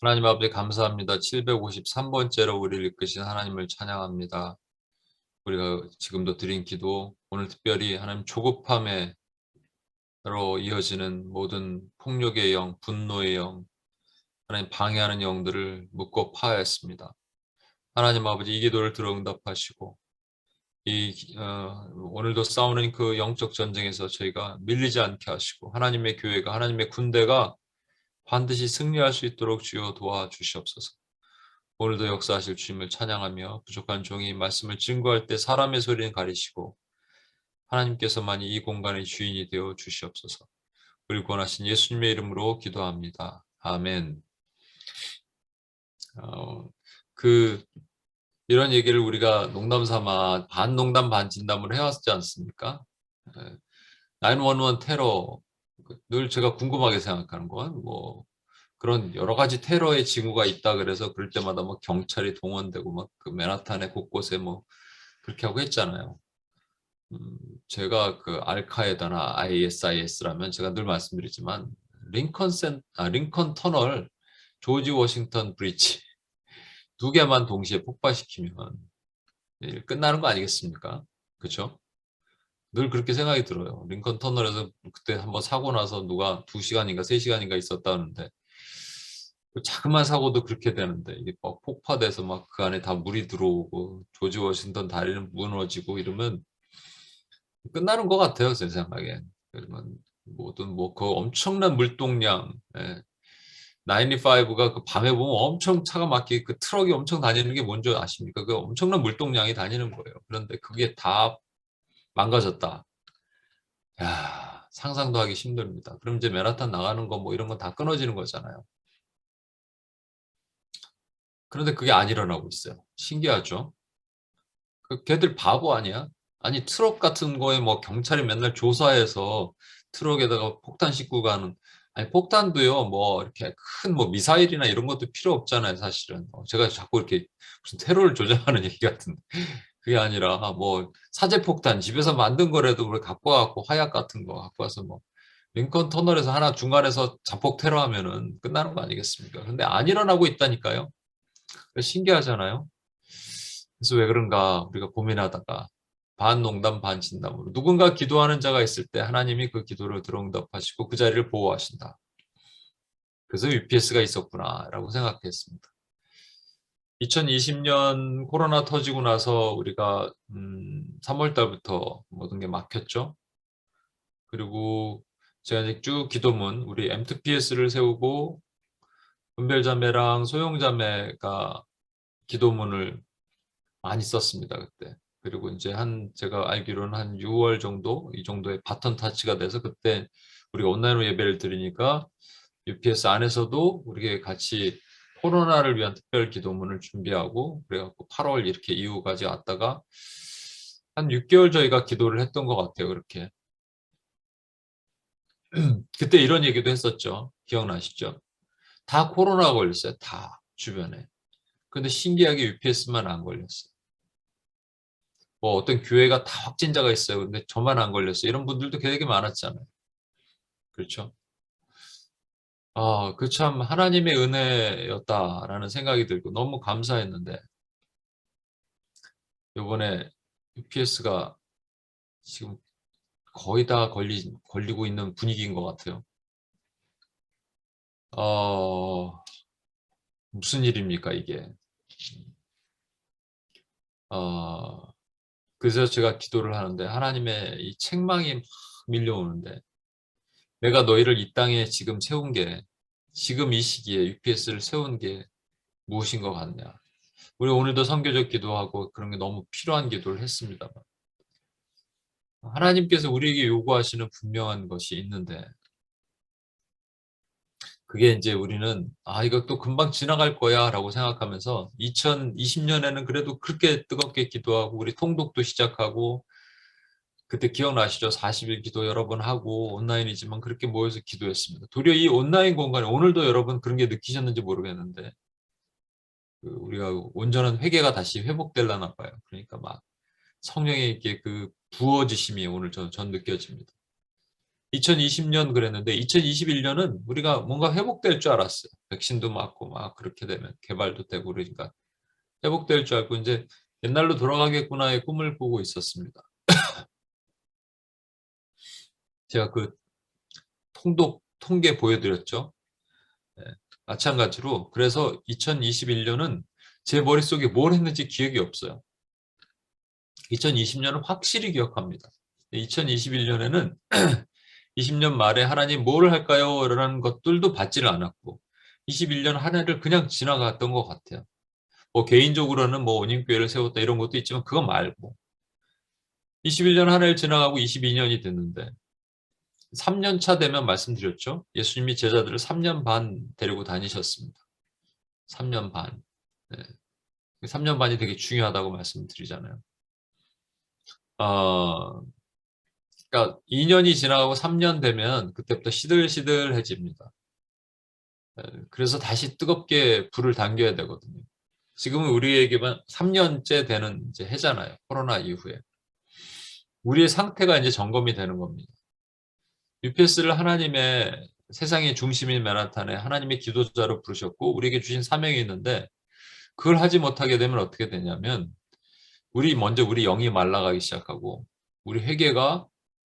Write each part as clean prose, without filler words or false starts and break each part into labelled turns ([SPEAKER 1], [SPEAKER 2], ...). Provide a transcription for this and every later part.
[SPEAKER 1] 하나님 아버지 감사합니다. 753번째로 우리를 이끄신 하나님을 찬양합니다. 우리가 지금도 드린 기도, 오늘 특별히 하나님 조급함으로 이어지는 모든 폭력의 영, 분노의 영, 하나님 방해하는 영들을 묻고 파하였습니다. 하나님 아버지 이 기도를 들어 응답하시고 오늘도 싸우는 그 영적 전쟁에서 저희가 밀리지 않게 하시고 하나님의 교회가 하나님의 군대가 반드시 승리할 수 있도록 주여 도와주시옵소서. 오늘도 역사하실 주님을 찬양하며 부족한 종이 말씀을 증거할 때 사람의 소리는 가리시고 하나님께서만이 이 공간의 주인이 되어 주시옵소서. 우리 권하신 예수님의 이름으로 기도합니다. 아멘. 그 이런 얘기를 우리가 농담 삼아 반 농담 반 진담으로 해왔지 않습니까? 911 테러 늘 제가 궁금하게 생각하는 건 그런 여러 가지 테러의 징후가 있다 그래서 그럴 때마다 경찰이 동원되고 그 맨하탄의 곳곳에 그렇게 하고 했잖아요. 제가 그 알카에다나 ISIS라면 제가 늘 말씀드리지만 링컨 터널, 조지 워싱턴 브리지 두 개만 동시에 폭파시키면 끝나는 거 아니겠습니까? 그렇죠? 늘 그렇게 생각이 들어요. 링컨 터널에서 그때 한번 사고 나서 누가 2시간인가 3시간인가 있었다는데 그 자그마한 사고도 그렇게 되는데 이게 폭파돼서 그 안에 다 물이 들어오고 조지 워싱턴 다리는 무너지고 이러면 끝나는 것 같아요, 제 생각엔. 그러면 모든 그 엄청난 물동량, 95가 그 밤에 보면 엄청 차가 막히게 그 트럭이 엄청 다니는 게 뭔지 아십니까? 그 엄청난 물동량이 다니는 거예요. 그런데 그게 다 망가졌다. 야, 상상도 하기 힘듭니다. 그럼 이제 맨하탄 나가는 거 이런 건 다 끊어지는 거잖아요. 그런데 그게 안 일어나고 있어요. 신기하죠? 걔들 바보 아니야? 아니 트럭 같은 거에 경찰이 맨날 조사해서 트럭에다가 폭탄 싣고 가는 아니 폭탄도요 이렇게 큰 미사일이나 이런 것도 필요 없잖아요 사실은. 제가 자꾸 이렇게 무슨 테러를 조장하는 얘기 같은데 그게 아니라 사제폭탄 집에서 만든 거라도 그걸 갖고 와갖고 화약 같은 거 갖고 와서 링컨 터널에서 하나 중간에서 자폭 테러하면은 끝나는 거 아니겠습니까? 근데 안 일어나고 있다니까요. 신기하잖아요. 그래서 왜 그런가 우리가 고민하다가 반 농담 반 진담으로 누군가 기도하는 자가 있을 때 하나님이 그 기도를 들어 응답하시고 그 자리를 보호하신다. 그래서 UPS가 있었구나라고 생각했습니다. 2020년 코로나 터지고 나서 우리가 3월 달부터 모든 게 막혔죠. 그리고 제가 이제 쭉 기도문 우리 M2PS를 세우고 은별자매랑 소용자매가 기도문을 많이 썼습니다, 그때. 그리고 이제 제가 알기로는 한 6월 정도, 이 정도의 바ton 터치가 돼서 그때 우리가 온라인으로 예배를 드리니까 UPS 안에서도 우리가 같이 코로나를 위한 특별 기도문을 준비하고 그래갖고 8월 이렇게 이후까지 왔다가 한 6개월 저희가 기도를 했던 것 같아요, 그렇게. 그때 이런 얘기도 했었죠. 기억나시죠? 다 코로나 걸렸어요, 다 주변에. 근데 신기하게 UPS만 안 걸렸어요. 어떤 교회가 다 확진자가 있어요. 근데 저만 안 걸렸어요. 이런 분들도 되게 많았잖아요. 그렇죠? 그 참 하나님의 은혜였다라는 생각이 들고 너무 감사했는데 이번에 UPS가 지금 거의 다 걸리고 있는 분위기인 것 같아요. 무슨 일입니까, 이게? 그래서 제가 기도를 하는데 하나님의 이 책망이 막 밀려오는데 내가 너희를 이 땅에 지금 세운 게 지금 이 시기에 UPS를 세운 게 무엇인 것 같냐. 우리 오늘도 선교적 기도하고 그런 게 너무 필요한 기도를 했습니다만 하나님께서 우리에게 요구하시는 분명한 것이 있는데 그게 이제 우리는 이거 또 금방 지나갈 거야 라고 생각하면서 2020년에는 그래도 그렇게 뜨겁게 기도하고 우리 통독도 시작하고 그때 기억나시죠? 40일 기도 여러 번 하고 온라인이지만 그렇게 모여서 기도했습니다. 도리어 이 온라인 공간에 오늘도 여러분 그런 게 느끼셨는지 모르겠는데 우리가 온전한 회개가 다시 회복되려나 봐요. 그러니까 성령의 이렇게 그 부어지심이 오늘 전 느껴집니다. 2020년 그랬는데 2021년은 우리가 뭔가 회복될 줄 알았어요. 백신도 맞고 막 그렇게 되면 개발도 되고 그러니까 회복될 줄 알고 이제 옛날로 돌아가겠구나의 꿈을 꾸고 있었습니다. 제가 그 통계 보여드렸죠. 네, 마찬가지로 그래서 2021년은 제 머릿속에 뭘 했는지 기억이 없어요. 2020년은 확실히 기억합니다. 2021년에는 20년 말에 하나님 뭘 할까요? 라는 것들도 받지를 않았고 21년 한 해를 그냥 지나갔던 것 같아요. 뭐 개인적으로는 뭐 원림교회를 세웠다 이런 것도 있지만 그거 말고 21년 한 해를 지나가고 22년이 됐는데 3년 차 되면 말씀드렸죠. 예수님이 제자들을 3년 반 데리고 다니셨습니다. 3년 반. 네. 3년 반이 되게 중요하다고 말씀드리잖아요. 그러니까 2년이 지나가고 3년 되면 그때부터 시들시들해집니다. 그래서 다시 뜨겁게 불을 당겨야 되거든요. 지금은 우리에게만 3년째 되는 이제 해잖아요. 코로나 이후에. 우리의 상태가 이제 점검이 되는 겁니다. UPS를 하나님의 세상의 중심인 맨하탄에 하나님의 기도자로 부르셨고 우리에게 주신 사명이 있는데 그걸 하지 못하게 되면 어떻게 되냐면 먼저 우리 영이 말라가기 시작하고 우리 회개가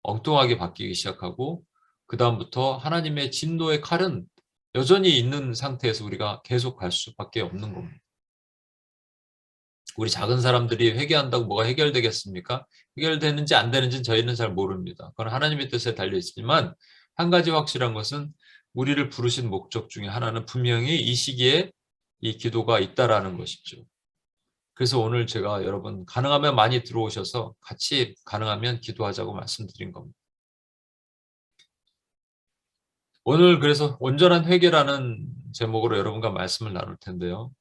[SPEAKER 1] 엉뚱하게 바뀌기 시작하고 그 다음부터 하나님의 진노의 칼은 여전히 있는 상태에서 우리가 계속 갈 수밖에 없는 겁니다. 우리 작은 사람들이 회개한다고 뭐가 해결되겠습니까? 해결되는지 안 되는지는 저희는 잘 모릅니다. 그건 하나님의 뜻에 달려 있지만 한 가지 확실한 것은 우리를 부르신 목적 중에 하나는 분명히 이 시기에 이 기도가 있다라는 것이죠. 그래서 오늘 제가 여러분 가능하면 많이 들어오셔서 같이 가능하면 기도하자고 말씀드린 겁니다. 오늘 그래서 온전한 회개라는 제목으로 여러분과 말씀을 나눌 텐데요.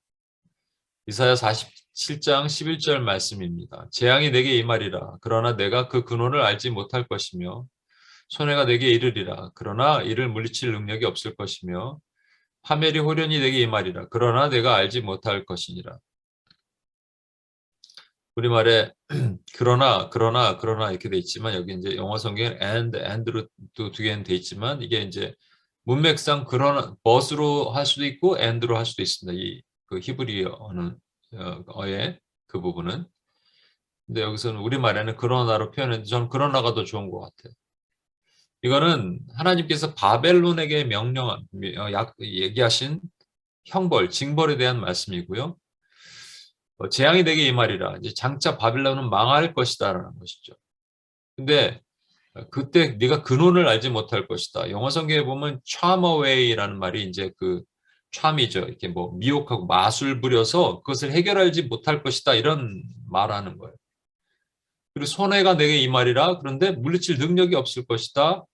[SPEAKER 1] 이사야 47장 11절 말씀입니다. 재앙이 내게 임하리라. 그러나 내가 그 근원을 알지 못할 것이며 손해가 내게 이르리라. 그러나 이를 물리칠 능력이 없을 것이며 파멸이 호련히 내게 임하리라. 그러나 내가 알지 못할 것이니라. 우리말에 그러나 이렇게 돼 있지만 여기 이제 영어 성경에 and로 또 두 개는 돼 있지만 이게 이제 문맥상 그러나 but으로 할 수도 있고 and로 할 수도 있습니다. 이 그 히브리어는 어의 그 부분은. 근데 여기서는 우리말에는 그러나로 표현했는데 저는 그러나가 더 좋은 것 같아요. 이거는 하나님께서 바벨론에게 명령한 얘기하신 형벌, 징벌에 대한 말씀이고요. 재앙이 되게 이 말이라 이제 장차 바빌론은 망할 것이다라는 것이죠. 근데 그때 네가 근원을 알지 못할 것이다. 영어 성경에 보면 charm away라는 말이 이제 그 charm이죠. 이렇게 뭐 미혹하고 마술 부려서 그것을 해결하지 못할 것이다 이런 말하는 거예요. 그리고 손해가 내게 임하리라. 그런데 물리칠 능력이 없을 것이다.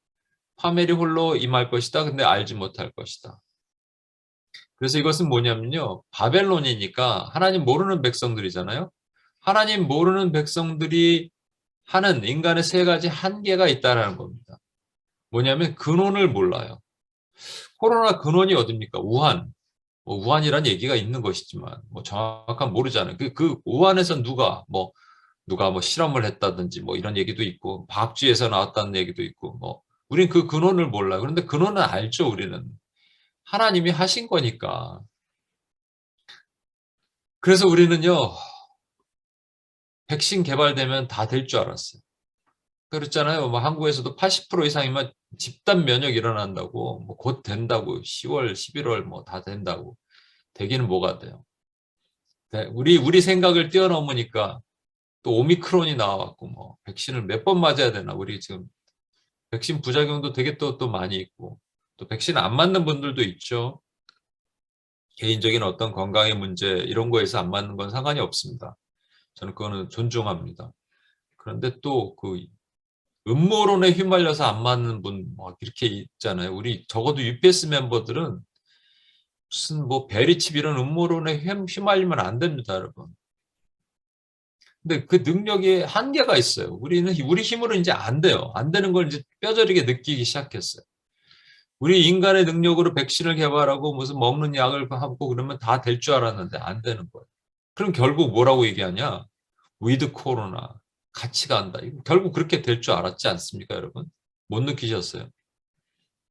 [SPEAKER 1] 파멸이 홀로 임할 것이다. 근데 알지 못할 것이다. 그래서 이것은 뭐냐면요. 바벨론이니까 하나님 모르는 백성들이잖아요. 하나님 모르는 백성들이 하는 인간의 세 가지 한계가 있다라는 겁니다. 뭐냐면 근원을 몰라요. 코로나 근원이 어딥니까? 우한. 뭐 우한이란 얘기가 있는 것이지만 뭐 정확한 모르잖아요. 그 우한에서 누가 뭐 실험을 했다든지 뭐 이런 얘기도 있고 과학주에서 나왔다는 얘기도 있고 뭐 우린 그 근원을 몰라요. 그런데 근원은 알죠. 우리는 하나님이 하신 거니까. 그래서 우리는요. 백신 개발되면 다 될 줄 알았어요. 그렇잖아요. 뭐 한국에서도 80% 이상이면 집단 면역 일어난다고, 뭐 곧 된다고, 10월, 11월 뭐 다 된다고. 되기는 뭐가 돼요? 우리 생각을 뛰어넘으니까 또 오미크론이 나와갖고 뭐 백신을 몇 번 맞아야 되나? 우리 지금 백신 부작용도 되게 또 많이 있고 또 백신 안 맞는 분들도 있죠. 개인적인 어떤 건강의 문제 이런 거에서 안 맞는 건 상관이 없습니다. 저는 그거는 존중합니다. 그런데 또 그 음모론에 휘말려서 안 맞는 분 막 이렇게 있잖아요. 우리 적어도 UPS 멤버들은 무슨 뭐 베리칩 이런 음모론에 휘말리면 안 됩니다, 여러분. 근데 그 능력에 한계가 있어요. 우리 힘으로 이제 안 돼요. 안 되는 걸 이제 뼈저리게 느끼기 시작했어요. 우리 인간의 능력으로 백신을 개발하고 무슨 먹는 약을 하고 그러면 다 될 줄 알았는데 안 되는 거예요. 그럼 결국 뭐라고 얘기하냐? 위드 코로나 같이 간다. 결국 그렇게 될 줄 알았지 않습니까, 여러분? 못 느끼셨어요?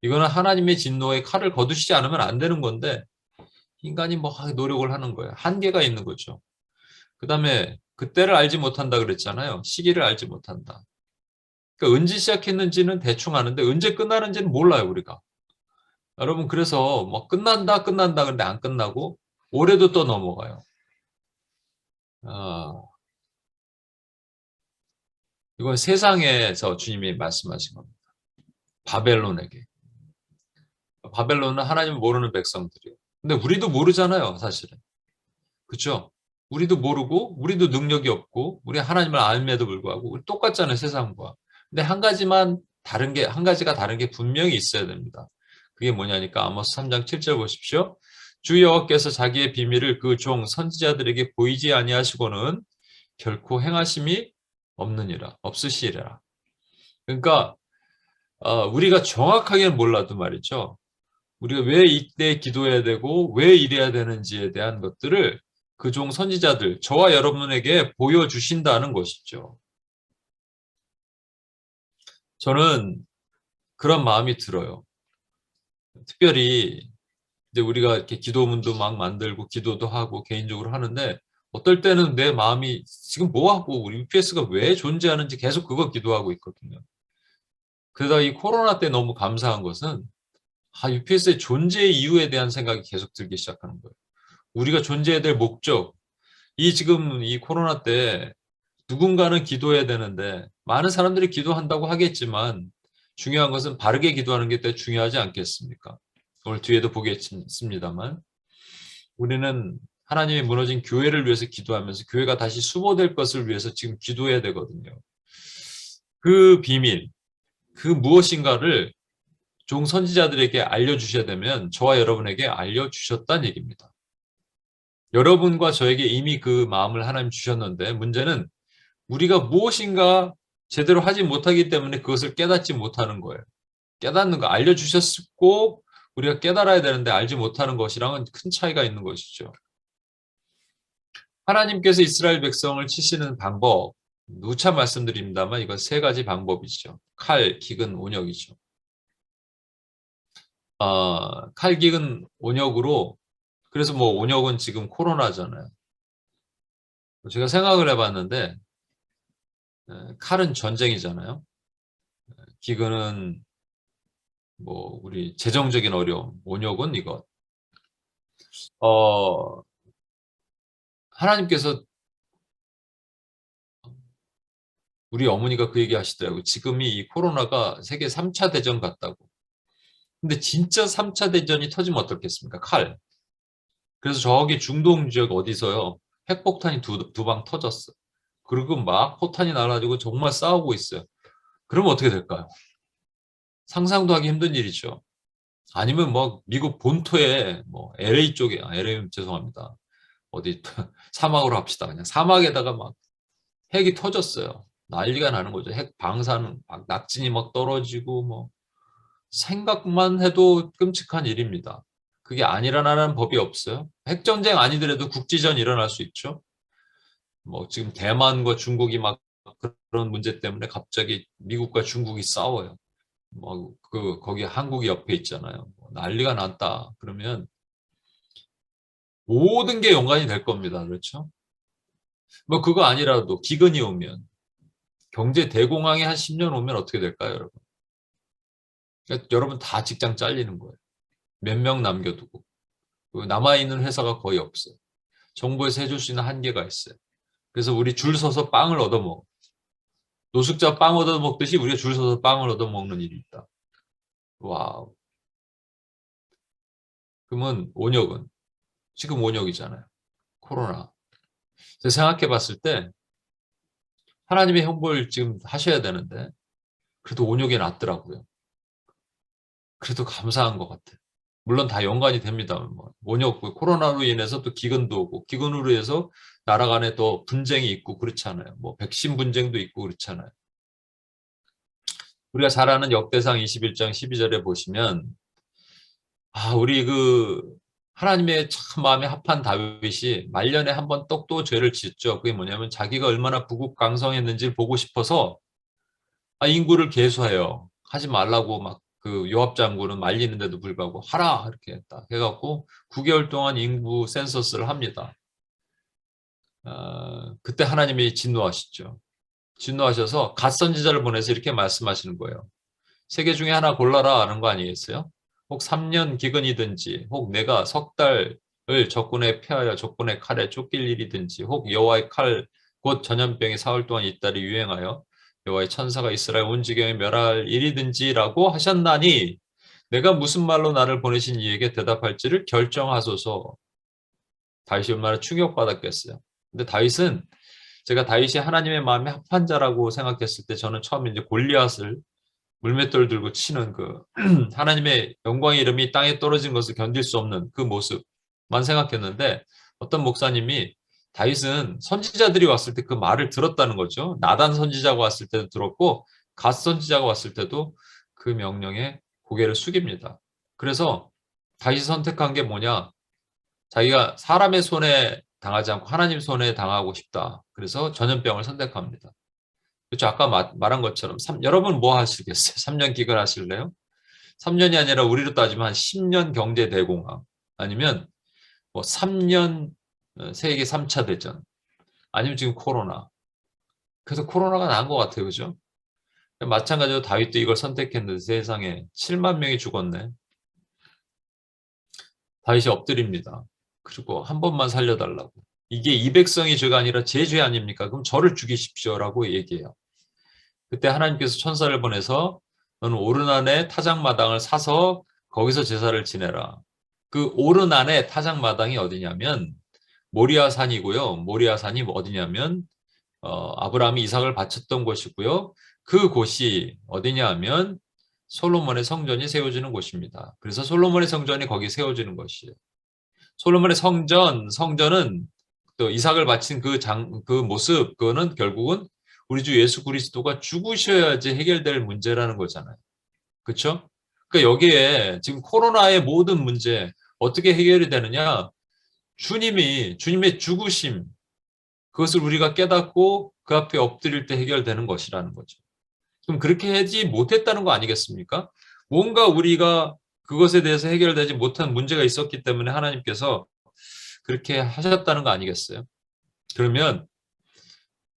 [SPEAKER 1] 이거는 하나님의 진노의 칼을 거두시지 않으면 안 되는 건데 인간이 뭐 노력을 하는 거예요. 한계가 있는 거죠. 그 다음에 그때를 알지 못한다 그랬잖아요. 시기를 알지 못한다. 그러니까 언제 시작했는지는 대충 아는데 언제 끝나는지는 몰라요, 우리가. 여러분, 그래서 뭐 끝난다 근데 안 끝나고 올해도 또 넘어가요. 아, 이건 세상에서 주님이 말씀하신 겁니다. 바벨론에게. 바벨론은 하나님을 모르는 백성들이에요. 근데 우리도 모르잖아요, 사실은. 그렇죠? 우리도 모르고 우리도 능력이 없고 우리 하나님을 알음에도 불구하고 우리 똑같잖아요, 세상과. 근데 한 가지가 다른 게 분명히 있어야 됩니다. 그게 뭐냐니까 아모스 3장 7절 보십시오. 주 여호와께서 자기의 비밀을 그 종 선지자들에게 보이지 아니하시고는 결코 행하심이 없으시리라. 그러니까 우리가 정확하게는 몰라도 말이죠. 우리가 왜 이때 기도해야 되고 왜 이래야 되는지에 대한 것들을 그 종 선지자들, 저와 여러분에게 보여주신다는 것이죠. 저는 그런 마음이 들어요. 특별히 이제 우리가 이렇게 기도문도 막 만들고 기도도 하고 개인적으로 하는데 어떨 때는 내 마음이 지금 뭐 하고 우리 UPS가 왜 존재하는지 계속 그거 기도하고 있거든요. 그러다 이 코로나 때 너무 감사한 것은 UPS의 존재 이유에 대한 생각이 계속 들기 시작하는 거예요. 우리가 존재해야 될 목적, 지금 이 코로나 때 누군가는 기도해야 되는데 많은 사람들이 기도한다고 하겠지만 중요한 것은 바르게 기도하는 게 더 중요하지 않겠습니까? 오늘 뒤에도 보겠습니다만 우리는 하나님이 무너진 교회를 위해서 기도하면서 교회가 다시 수보될 것을 위해서 지금 기도해야 되거든요. 그 비밀, 그 무엇인가를 종 선지자들에게 알려주셔야 되면 저와 여러분에게 알려주셨다는 얘기입니다. 여러분과 저에게 이미 그 마음을 하나님 주셨는데 문제는 우리가 무엇인가 제대로 하지 못하기 때문에 그것을 깨닫지 못하는 거예요. 깨닫는 거 알려주셨고 우리가 깨달아야 되는데 알지 못하는 것이랑은 큰 차이가 있는 것이죠. 하나님께서 이스라엘 백성을 치시는 방법, 누차 말씀드립니다만 이건 세 가지 방법이죠. 칼, 기근, 온역이죠. 칼, 기근, 온역으로 그래서 뭐 온역은 지금 코로나잖아요. 제가 생각을 해봤는데 칼은 전쟁이잖아요. 기근은 뭐 우리 재정적인 어려움, 온역은 이것. 어, 하나님께서 우리 어머니가 그 얘기 하시더라고요. 지금이 이 코로나가 세계 3차 대전 같다고. 근데 진짜 3차 대전이 터지면 어떻겠습니까? 칼. 그래서 저기 중동 지역 어디서요. 핵폭탄이 두 방 터졌어. 그리고 막 포탄이 날아가지고 정말 싸우고 있어요. 그러면 어떻게 될까요? 상상도 하기 힘든 일이죠. 아니면 뭐 미국 본토에 뭐 LA 쪽에 LA 죄송합니다. 어디 사막으로 합시다. 그냥 사막에다가 막 핵이 터졌어요. 난리가 나는 거죠. 핵 방사능 막 낙진이 막 떨어지고 뭐 생각만 해도 끔찍한 일입니다. 그게 안 일어나는 법이 없어요. 핵전쟁 아니더라도 국지전 일어날 수 있죠. 뭐 지금 대만과 중국이 막 그런 문제 때문에 갑자기 미국과 중국이 싸워요. 뭐 거기 한국이 옆에 있잖아요. 뭐 난리가 났다. 그러면 모든 게 연관이 될 겁니다. 그렇죠? 뭐 그거 아니라도 기근이 오면 경제 대공황이 한 10년 오면 어떻게 될까요, 여러분? 그러니까 여러분 다 직장 잘리는 거예요. 몇 명 남겨두고. 남아있는 회사가 거의 없어요. 정부에서 해줄 수 있는 한계가 있어요. 그래서 우리 줄 서서 빵을 얻어먹어. 노숙자 빵 얻어먹듯이 우리가 줄 서서 빵을 얻어먹는 일이 있다. 와우. 그러면 온역은? 지금 온역이잖아요. 코로나. 생각해 봤을 때 하나님의 형벌 지금 하셔야 되는데 그래도 온역이 낫더라고요. 그래도 감사한 것 같아요. 물론 다 연관이 됩니다. 뭐 온역, 코로나로 인해서 또 기근도 오고 기근으로 해서 나라 간에 또 분쟁이 있고 그렇잖아요. 뭐 백신 분쟁도 있고 그렇잖아요. 우리가 잘 아는 역대상 21장 12절에 보시면 우리 하나님의 참 마음에 합한 다윗이 말년에 한 번 또 죄를 짓죠. 그게 뭐냐면 자기가 얼마나 부국강성했는지 보고 싶어서 인구를 계수해요. 하지 말라고 막 그 요압 장군은 말리는데도 불구하고 하라 이렇게 딱 해갖고 9개월 동안 인구 센서스를 합니다. 그때 하나님이 진노하시죠. 진노하셔서 갓 선지자를 보내서 이렇게 말씀하시는 거예요. 세 개 중에 하나 골라라 하는 거 아니겠어요? 혹 3년 기근이든지 혹 내가 석 달을 적군에 패하여 적군의 칼에 쫓길 일이든지 혹 여호와의 칼 곧 전염병이 사흘 동안 잇달이 유행하여 여호와의 천사가 이스라엘 온 지경에 멸할 일이든지라고 하셨나니 내가 무슨 말로 나를 보내신 이에게 대답할지를 결정하소서. 다윗이 얼마나 충격받았겠어요. 근데 다윗은 제가 다윗이 하나님의 마음에 합한 자라고 생각했을 때 저는 처음에 이제 골리앗을 물맷돌 들고 치는 그 하나님의 영광의 이름이 땅에 떨어진 것을 견딜 수 없는 그 모습만 생각했는데 어떤 목사님이 다윗은 선지자들이 왔을 때 그 말을 들었다는 거죠. 나단 선지자가 왔을 때도 들었고 갓 선지자가 왔을 때도 그 명령에 고개를 숙입니다. 그래서 다윗이 선택한 게 뭐냐? 자기가 사람의 손에 당하지 않고 하나님 손에 당하고 싶다. 그래서 전염병을 선택합니다. 그렇죠. 아까 말한 것처럼 여러분 뭐 하시겠어요? 3년 기근하실래요? 3년이 아니라 우리로 따지면 한 10년 경제 대공황 아니면 뭐 3년 세계 3차 대전 아니면 지금 코로나. 그래서 코로나가 나은 것 같아요. 그죠? 마찬가지로 다윗도 이걸 선택했는데 세상에 7만 명이 죽었네. 다윗이 엎드립니다. 그리고 한 번만 살려달라고. 이게 이 백성이 죄가 아니라 제 죄 아닙니까? 그럼 저를 죽이십시오라고 얘기해요. 그때 하나님께서 천사를 보내서 너는 오르난의 타작마당을 사서 거기서 제사를 지내라. 그 오르난의 타작마당이 어디냐면 모리아산이고요. 모리아산이 어디냐면 아브라함이 이삭을 바쳤던 곳이고요. 그 곳이 어디냐 하면 솔로몬의 성전이 세워지는 곳입니다. 그래서 솔로몬의 성전이 거기 세워지는 것이에요. 솔로몬의 성전은 또 이삭을 바친 그 모습, 그거는 결국은 우리 주 예수 그리스도가 죽으셔야지 해결될 문제라는 거잖아요. 그렇죠? 그러니까 여기에 지금 코로나의 모든 문제 어떻게 해결이 되느냐? 주님의 죽으심, 그것을 우리가 깨닫고 그 앞에 엎드릴 때 해결되는 것이라는 거죠. 그럼 그렇게 하지 못했다는 거 아니겠습니까? 뭔가 우리가 그것에 대해서 해결되지 못한 문제가 있었기 때문에 하나님께서 그렇게 하셨다는 거 아니겠어요? 그러면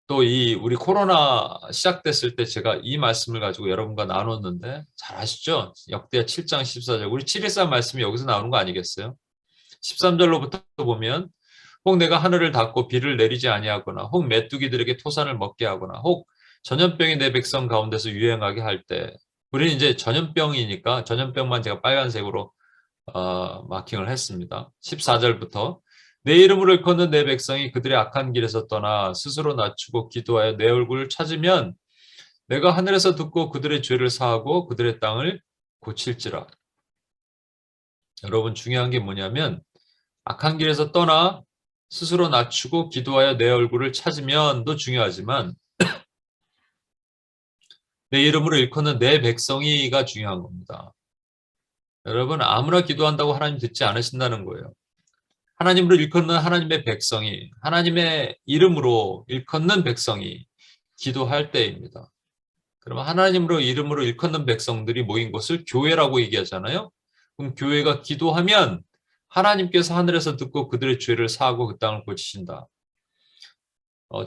[SPEAKER 1] 또 우리 코로나 시작됐을 때 제가 이 말씀을 가지고 여러분과 나눴는데 잘 아시죠? 역대하 7장 14절. 우리 7.14 말씀이 여기서 나오는 거 아니겠어요? 13절로부터 보면 혹 내가 하늘을 닫고 비를 내리지 아니하거나 혹 메뚜기들에게 토산을 먹게 하거나 혹 전염병이 내 백성 가운데서 유행하게 할 때 우리는 이제 전염병이니까 전염병만 제가 빨간색으로 마킹을 했습니다. 14절부터 내 이름으로 일컫는 내 백성이 그들의 악한 길에서 떠나 스스로 낮추고 기도하여 내 얼굴을 찾으면 내가 하늘에서 듣고 그들의 죄를 사하고 그들의 땅을 고칠지라. 여러분 중요한 게 뭐냐면 악한 길에서 떠나 스스로 낮추고 기도하여 내 얼굴을 찾으면도 중요하지만 내 이름으로 일컫는 내 백성이가 중요한 겁니다. 여러분 아무나 기도한다고 하나님 듣지 않으신다는 거예요. 하나님으로 일컫는 하나님의 백성이 하나님의 이름으로 일컫는 백성이 기도할 때입니다. 그러면 하나님으로 이름으로 일컫는 백성들이 모인 곳을 교회라고 얘기하잖아요. 그럼 교회가 기도하면 하나님께서 하늘에서 듣고 그들의 죄를 사하고 그 땅을 고치신다.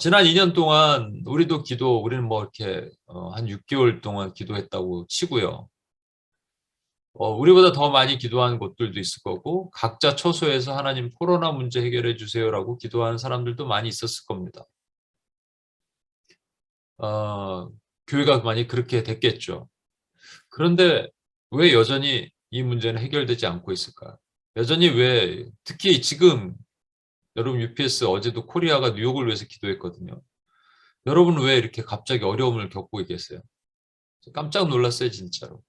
[SPEAKER 1] 지난 2년 동안 우리는 뭐 이렇게 한 6개월 동안 기도했다고 치고요. 우리보다 더 많이 기도하는 곳들도 있을 거고 각자 처소에서 하나님 코로나 문제 해결해 주세요라고 기도하는 사람들도 많이 있었을 겁니다. 교회가 많이 그렇게 됐겠죠. 그런데 왜 여전히 이 문제는 해결되지 않고 있을까요? 여전히 왜 특히 지금 여러분 UPS 어제도 코리아가 뉴욕을 위해서 기도했거든요. 여러분 왜 이렇게 갑자기 어려움을 겪고 계세요? 깜짝 놀랐어요, 진짜로.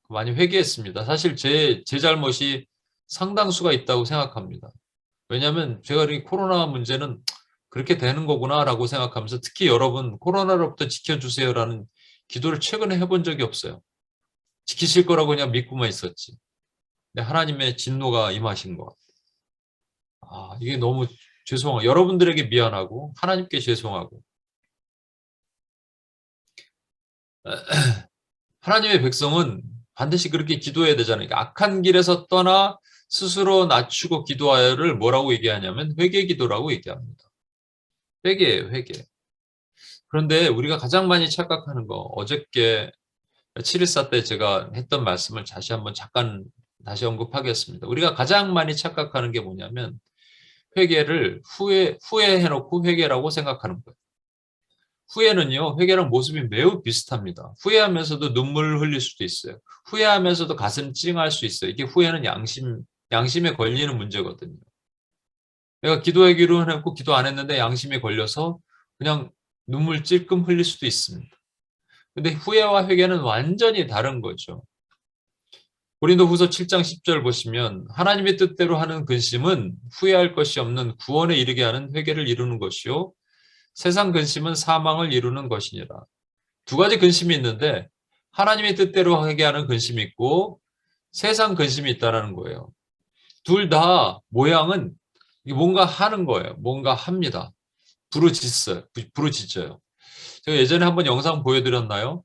[SPEAKER 1] 많이 회개했습니다. 사실 제 잘못이 상당수가 있다고 생각합니다. 왜냐하면 제가 이 코로나 문제는 그렇게 되는 거구나라고 생각하면서 특히 여러분 코로나로부터 지켜주세요라는 기도를 최근에 해본 적이 없어요. 지키실 거라고 그냥 믿고만 있었지. 근데 하나님의 진노가 임하신 것 같아요. 이게 너무 죄송하고 여러분들에게 미안하고 하나님께 죄송하고 하나님의 백성은 반드시 그렇게 기도해야 되잖아요. 그러니까 악한 길에서 떠나 스스로 낮추고 기도하여를 뭐라고 얘기하냐면 회개 기도라고 얘기합니다. 회개예요, 회개. 그런데 우리가 가장 많이 착각하는 거, 어저께 714 때 제가 했던 말씀을 다시 한번 잠깐 다시 언급하겠습니다. 우리가 가장 많이 착각하는 게 뭐냐면 회개를 후회해놓고 회개라고 생각하는 거예요. 후회는요, 회개랑 모습이 매우 비슷합니다. 후회하면서도 눈물을 흘릴 수도 있어요. 후회하면서도 가슴 찡할 수 있어요. 이게 후회는 양심에 걸리는 문제거든요. 내가 기도하기로 해놓고 기도 안 했는데 양심에 걸려서 그냥 눈물 찔끔 흘릴 수도 있습니다. 근데 후회와 회개는 완전히 다른 거죠. 고린도후서 7장 10절 보시면 하나님의 뜻대로 하는 근심은 후회할 것이 없는 구원에 이르게 하는 회개를 이루는 것이요 세상 근심은 사망을 이루는 것이니라. 두 가지 근심이 있는데 하나님의 뜻대로 회개하는 근심이 있고 세상 근심이 있다는 거예요. 둘 다 모양은 뭔가 하는 거예요. 뭔가 합니다. 부르짖어요. 제가 예전에 한번 영상 보여드렸나요?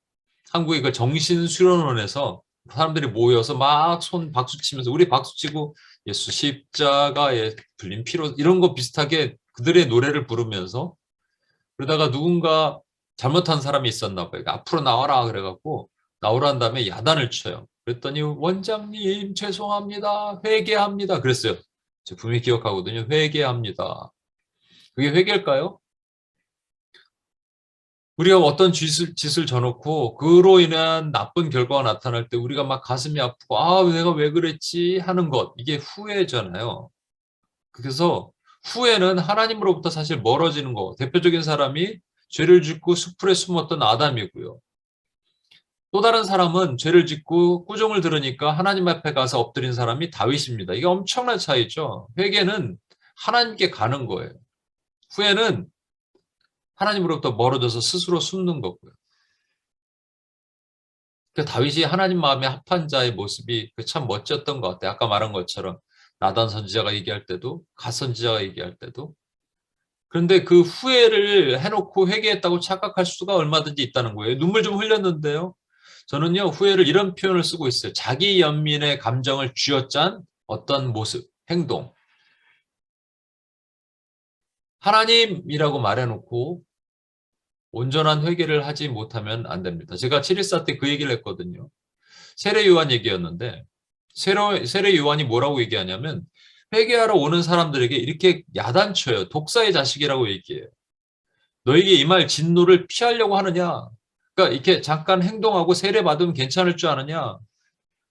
[SPEAKER 1] 한국의 그 정신수련원에서 사람들이 모여서 막 손 박수 치면서 우리 박수 치고 예수 십자가에 불린 피로 이런 거 비슷하게 그들의 노래를 부르면서 그러다가 누군가 잘못한 사람이 있었나 봐요. 앞으로 나와라 그래갖고 나오란 다음에 야단을 쳐요. 그랬더니 원장님 죄송합니다. 회개합니다. 그랬어요. 제가 분명히 기억하거든요. 회개합니다. 그게 회개일까요? 우리가 어떤 짓을 져놓고 그로 인한 나쁜 결과가 나타날 때 우리가 막 가슴이 아프고 내가 왜 그랬지 하는 것 이게 후회잖아요. 그래서 후회는 하나님으로부터 사실 멀어지는 거. 대표적인 사람이 죄를 짓고 수풀에 숨었던 아담이고요. 또 다른 사람은 죄를 짓고 꾸중을 들으니까 하나님 앞에 가서 엎드린 사람이 다윗입니다. 이게 엄청난 차이죠. 회개는 하나님께 가는 거예요. 후회는 하나님으로부터 멀어져서 스스로 숨는 거고요. 그 다윗이 하나님 마음에 합한 자의 모습이 참 멋졌던 것 같아요. 아까 말한 것처럼 나단 선지자가 얘기할 때도 갓 선지자가 얘기할 때도 그런데 그 후회를 해놓고 회개했다고 착각할 수가 얼마든지 있다는 거예요. 눈물 좀 흘렸는데요. 저는요 후회를 이런 표현을 쓰고 있어요. 자기 연민의 감정을 쥐어짠 어떤 모습, 행동. 하나님이라고 말해놓고 온전한 회개를 하지 못하면 안 됩니다. 제가 714 때 그 얘기를 했거든요. 세례 요한 얘기였는데 세례 요한이 뭐라고 얘기하냐면 회개하러 오는 사람들에게 이렇게 야단쳐요. 독사의 자식이라고 얘기해요. 너에게 임할 진노를 피하려고 하느냐? 그러니까 이렇게 잠깐 행동하고 세례 받으면 괜찮을 줄 아느냐?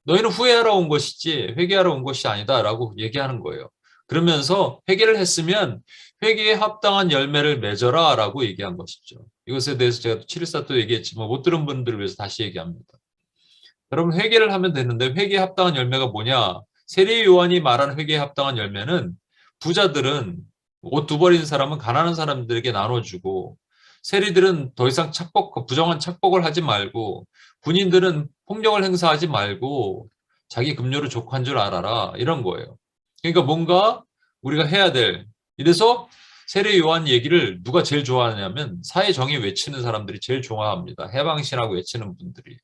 [SPEAKER 1] 너희는 후회하러 온 것이지 회개하러 온 것이 아니다라고 얘기하는 거예요. 그러면서 회개를 했으면 회개에 합당한 열매를 맺어라라고 얘기한 것이죠. 이것에 대해서 제가 714 또 얘기했지만 못 들은 분들을 위해서 다시 얘기합니다. 여러분 회개를 하면 되는데 회개에 합당한 열매가 뭐냐? 세례 요한이 말하는 회개에 합당한 열매는 부자들은 옷 두 벌인 사람은 가난한 사람들에게 나눠주고 세리들은 더 이상 부정한 착복을 하지 말고 군인들은 폭력을 행사하지 말고 자기 급료를 족한 줄 알아라 이런 거예요. 그러니까 뭔가 우리가 해야 될 이래서 세례 요한 얘기를 누가 제일 좋아하냐면 사회정의 외치는 사람들이 제일 좋아합니다. 해방신하고 외치는 분들이.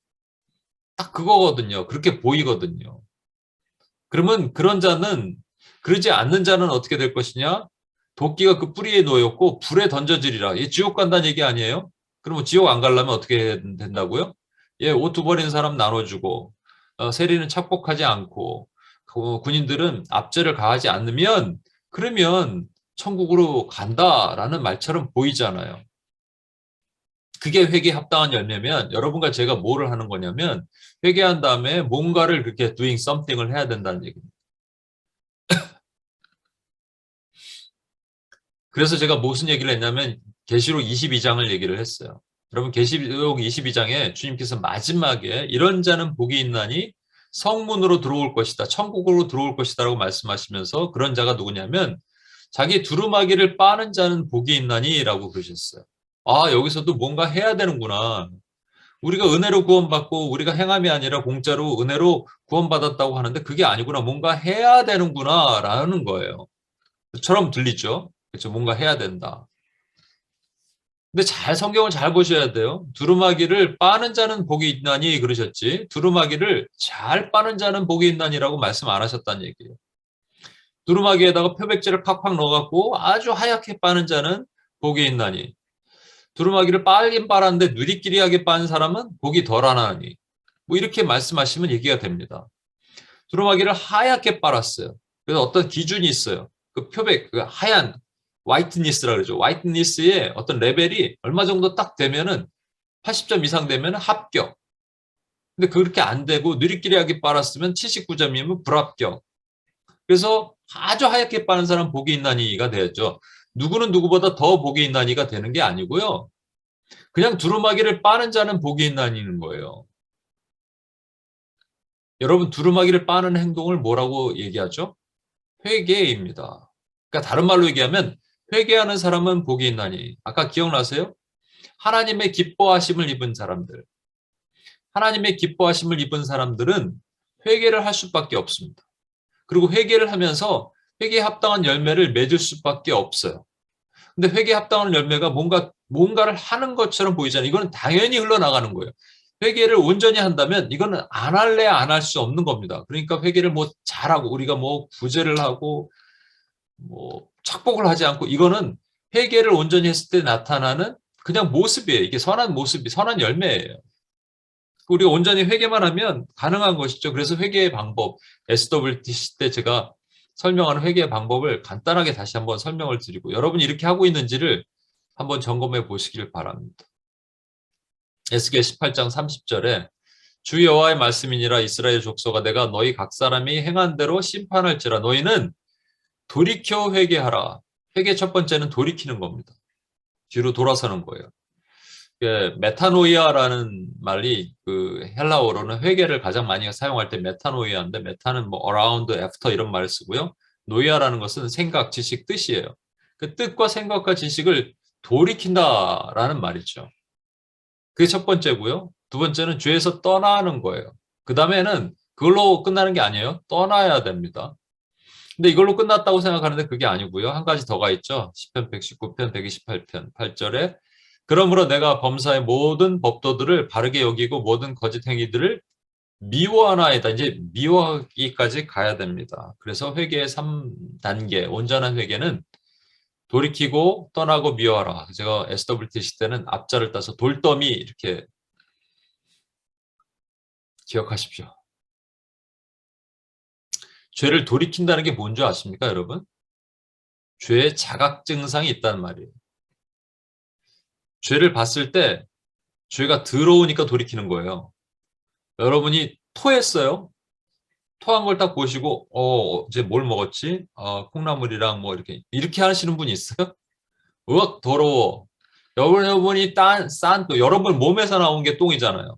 [SPEAKER 1] 딱 그거거든요. 그렇게 보이거든요. 그러면 그러지 않는 자는 어떻게 될 것이냐? 도끼가 그 뿌리에 놓였고 불에 던져지리라. 이 지옥 간다는 얘기 아니에요? 그러면 지옥 안 가려면 어떻게 된다고요? 옷 두 벌인 사람 나눠주고 세리는 착복하지 않고 군인들은 압제를 가하지 않으면 그러면 천국으로 간다라는 말처럼 보이잖아요. 그게 회개에 합당한 열매면 여러분과 제가 뭐를 하는 거냐면 회개한 다음에 뭔가를 그렇게 doing something을 해야 된다는 얘기입니다. 그래서 제가 무슨 얘기를 했냐면 계시록 22장을 얘기를 했어요. 여러분 계시록 22장에 주님께서 마지막에 이런 자는 복이 있나니 성문으로 들어올 것이다. 천국으로 들어올 것이다 라고 말씀하시면서 그런 자가 누구냐면 자기 두루마기를 빠는 자는 복이 있나니 라고 그러셨어요. 여기서도 뭔가 해야 되는구나. 우리가 은혜로 구원받고 우리가 행함이 아니라 공짜로 은혜로 구원받았다고 하는데 그게 아니구나. 뭔가 해야 되는구나 라는 거예요. 처럼 들리죠? 그렇죠? 뭔가 해야 된다. 근데 성경을 잘 보셔야 돼요. 두루마기를 빠는 자는 복이 있나니 그러셨지. 두루마기를 잘 빠는 자는 복이 있나니라고 말씀 안 하셨다는 얘기예요. 두루마기에다가 표백제를 팍팍 넣어갖고 아주 하얗게 빠는 자는 복이 있나니. 두루마기를 빨긴 빨았는데 누리끼리하게 빤 사람은 복이 덜하나니. 뭐 이렇게 말씀하시면 얘기가 됩니다. 두루마기를 하얗게 빨았어요. 그래서 어떤 기준이 있어요. 그 표백, 그 하얀 화이트니스라 그러죠. 화이트니스의 어떤 레벨이 얼마 정도 딱 되면은 80점 이상 되면 합격. 근데 그렇게 안 되고 누리끼리하게 빨았으면 79점이면 불합격. 그래서 아주 하얗게 빠는 사람 복이 있나니가 되죠. 누구는 누구보다 더 복이 있나니가 되는 게 아니고요. 그냥 두루마기를 빠는 자는 복이 있나니는 거예요. 여러분 두루마기를 빠는 행동을 뭐라고 얘기하죠? 회개입니다. 그러니까 다른 말로 얘기하면 회개하는 사람은 복이 있나니. 아까 기억나세요? 하나님의 기뻐하심을 입은 사람들. 하나님의 기뻐하심을 입은 사람들은 회개를 할 수밖에 없습니다. 그리고 회개를 하면서 회개에 합당한 열매를 맺을 수밖에 없어요. 근데 회개에 합당한 열매가 뭔가를 하는 것처럼 보이잖아요. 이거는 당연히 흘러나가는 거예요. 회개를 온전히 한다면 이거는 안 할래 안 할 수 없는 겁니다. 그러니까 회개를 뭐 잘하고 우리가 뭐 구제를 하고 뭐 착복을 하지 않고 이거는 회개를 온전히 했을 때 나타나는 그냥 모습이에요. 이게 선한 모습이 선한 열매예요. 우리가 온전히 회개만 하면 가능한 것이죠. 그래서 회개의 방법, SWTC 때 제가 설명하는 회개의 방법을 간단하게 다시 한번 설명을 드리고 여러분이 이렇게 하고 있는지를 한번 점검해 보시길 바랍니다. 에스겔 18장 30절에 주 여호와의 말씀이니라 이스라엘 족속아 내가 너희 각 사람이 행한 대로 심판할지라 너희는 돌이켜 회개하라. 회개 첫 번째는 돌이키는 겁니다. 뒤로 돌아서는 거예요. 메타노이아라는 말이 그 헬라어로는 회개를 가장 많이 사용할 때 메타노이아인데 메타는 뭐 around, after 이런 말을 쓰고요. 노이아라는 것은 생각, 지식, 뜻이에요. 그 뜻과 생각과 지식을 돌이킨다라는 말이죠. 그게 첫 번째고요. 두 번째는 죄에서 떠나는 거예요. 그 다음에는 그걸로 끝나는 게 아니에요. 떠나야 됩니다. 근데 이걸로 끝났다고 생각하는데 그게 아니고요. 한 가지 더가 있죠. 시편 119편 128편 8절에 그러므로 내가 범사의 모든 법도들을 바르게 여기고 모든 거짓 행위들을 미워하나이다. 이제 미워하기까지 가야 됩니다. 그래서 회개의 3단계 온전한 회개는 돌이키고 떠나고 미워하라. 제가 SWTC 때는 앞자를 따서 돌더미 이렇게 기억하십시오. 죄를 돌이킨다는 게 뭔지 아십니까, 여러분? 죄의 자각 증상이 있다는 말이에요. 죄를 봤을 때 죄가 들어오니까 돌이키는 거예요. 여러분이 토했어요. 토한 걸 딱 보시고 이제 뭘 먹었지? 콩나물이랑 뭐 이렇게 하시는 분이 있어요? 으악 더러워. 여러분이 싼 또 여러분 몸에서 나온 게 똥이잖아요.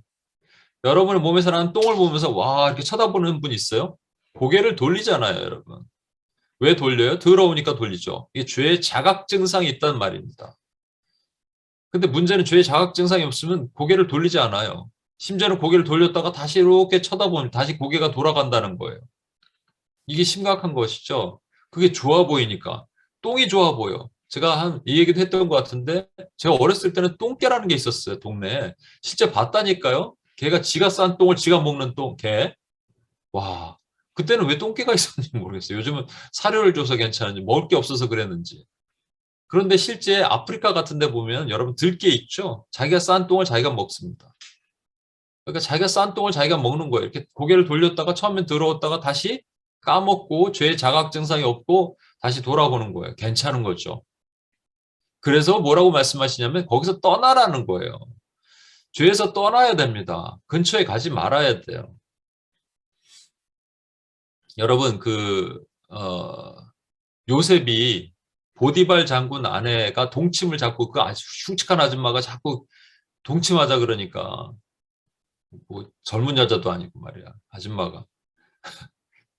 [SPEAKER 1] 여러분의 몸에서 나온 똥을 보면서 와 이렇게 쳐다보는 분 있어요? 고개를 돌리잖아요, 여러분. 왜 돌려요? 더러우니까 돌리죠. 이게 죄의 자각 증상이 있다는 말입니다. 근데 문제는 죄의 자각 증상이 없으면 고개를 돌리지 않아요. 심지어는 고개를 돌렸다가 다시 이렇게 쳐다보면 다시 고개가 돌아간다는 거예요. 이게 심각한 것이죠. 그게 좋아 보이니까. 똥이 좋아 보여. 제가 이 얘기도 했던 것 같은데 제가 어렸을 때는 똥개라는 게 있었어요. 동네에. 실제 봤다니까요. 걔가 지가 싼 똥을 지가 먹는 개. 와, 그때는 왜 똥개가 있었는지 모르겠어요. 요즘은 사료를 줘서 괜찮은지 먹을 게 없어서 그랬는지. 그런데 실제 아프리카 같은 데 보면 여러분 들개 있죠? 자기가 싼 똥을 자기가 먹습니다. 그러니까 자기가 싼 똥을 자기가 먹는 거예요. 이렇게 고개를 돌렸다가 처음엔 들어왔다가 다시 까먹고 죄의 자각 증상이 없고 다시 돌아보는 거예요. 괜찮은 거죠. 그래서 뭐라고 말씀하시냐면 거기서 떠나라는 거예요. 죄에서 떠나야 됩니다. 근처에 가지 말아야 돼요. 여러분 요셉이 보디발 장군 아내가 동침을 잡고 그 아주 흉측한 아줌마가 자꾸 동침하자 그러니까 뭐 젊은 여자도 아니고 말이야 아줌마가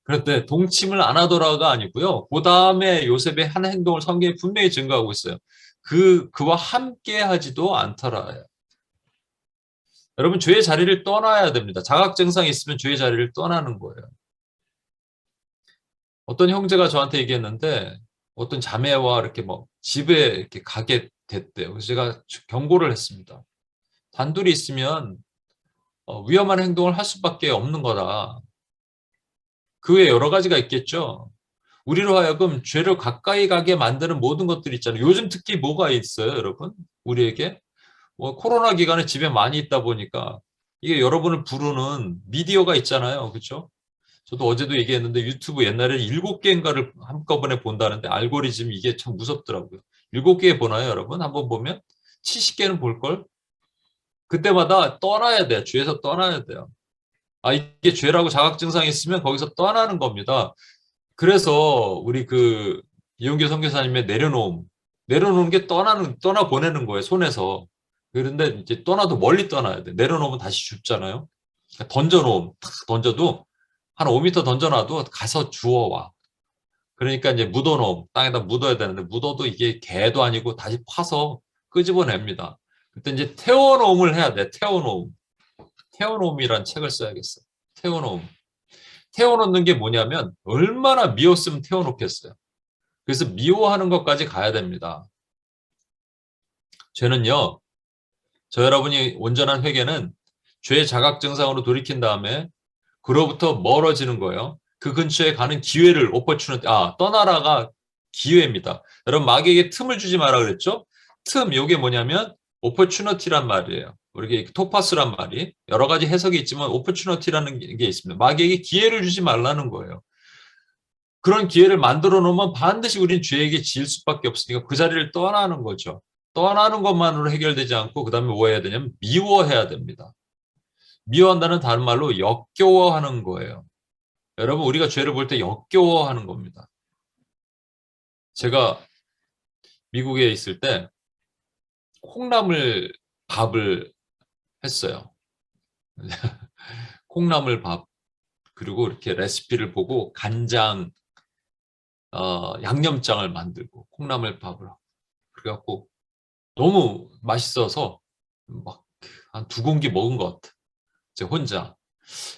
[SPEAKER 1] 그런데 동침을 안 하더라가 아니고요. 그 다음에 요셉의 한 행동을 성경에 분명히 증거하고 있어요. 그와 함께 하지도 않더라. 여러분 죄의 자리를 떠나야 됩니다. 자각 증상이 있으면 죄의 자리를 떠나는 거예요. 어떤 형제가 저한테 얘기했는데 어떤 자매와 이렇게 뭐 집에 이렇게 가게 됐대요. 그래서 제가 경고를 했습니다. 단둘이 있으면 위험한 행동을 할 수밖에 없는 거다. 그 외에 여러 가지가 있겠죠. 우리로 하여금 죄를 가까이 가게 만드는 모든 것들이 있잖아요. 요즘 특히 뭐가 있어요, 여러분? 우리에게? 코로나 기간에 집에 많이 있다 보니까 이게 여러분을 부르는 미디어가 있잖아요. 그렇죠? 저도 어제도 얘기했는데 유튜브 옛날에 7개인가를 한꺼번에 본다는데 알고리즘 이게 참 무섭더라고요. 7개 보나요, 여러분? 한번 보면 70개는 볼걸? 그때마다 떠나야 돼요. 죄에서 떠나야 돼요. 이게 죄라고 자각 증상이 있으면 거기서 떠나는 겁니다. 그래서 우리 이용규 선교사님의 내려놓은 게 떠나 보내는 거예요, 손에서. 그런데 이제 떠나도 멀리 떠나야 돼. 내려놓으면 다시 줍잖아요. 그러니까 던져놓으면 탁 던져도 한 5m 던져놔도 가서 주워와. 그러니까 이제 묻어놓음, 땅에다 묻어야 되는데 묻어도 이게 개도 아니고 다시 파서 끄집어냅니다. 그때 이제 태워놓음을 해야 돼. 태워놓음이란 책을 써야겠어. 태워놓음. 태워놓는 게 뭐냐면 얼마나 미웠으면 태워놓겠어요. 그래서 미워하는 것까지 가야 됩니다. 죄는요, 저 여러분이 온전한 회개는 죄 자각 증상으로 돌이킨 다음에 그로부터 멀어지는 거예요. 그 근처에 가는 기회를 떠나라가 기회입니다. 여러분 마귀에게 틈을 주지 마라 그랬죠? 요게 뭐냐면 오퍼추너티란 말이에요. 우리 토파스란 말이 여러 가지 해석이 있지만 오퍼추너티라는 게 있습니다. 마귀에게 기회를 주지 말라는 거예요. 그런 기회를 만들어 놓으면 반드시 우린 죄에게 질 수밖에 없으니까 그 자리를 떠나는 거죠. 떠나는 것만으로 해결되지 않고 그 다음에 뭐 해야 되냐면 미워해야 됩니다. 미워한다는 다른 말로 역겨워하는 거예요. 여러분 우리가 죄를 볼 때 역겨워하는 겁니다. 제가 미국에 있을 때 콩나물 밥을 했어요. 콩나물 밥 그리고 이렇게 레시피를 보고 간장, 양념장을 만들고 콩나물 밥을 하고 그래갖고 너무 맛있어서 막 한 2공기 먹은 것 같아. 제 혼자.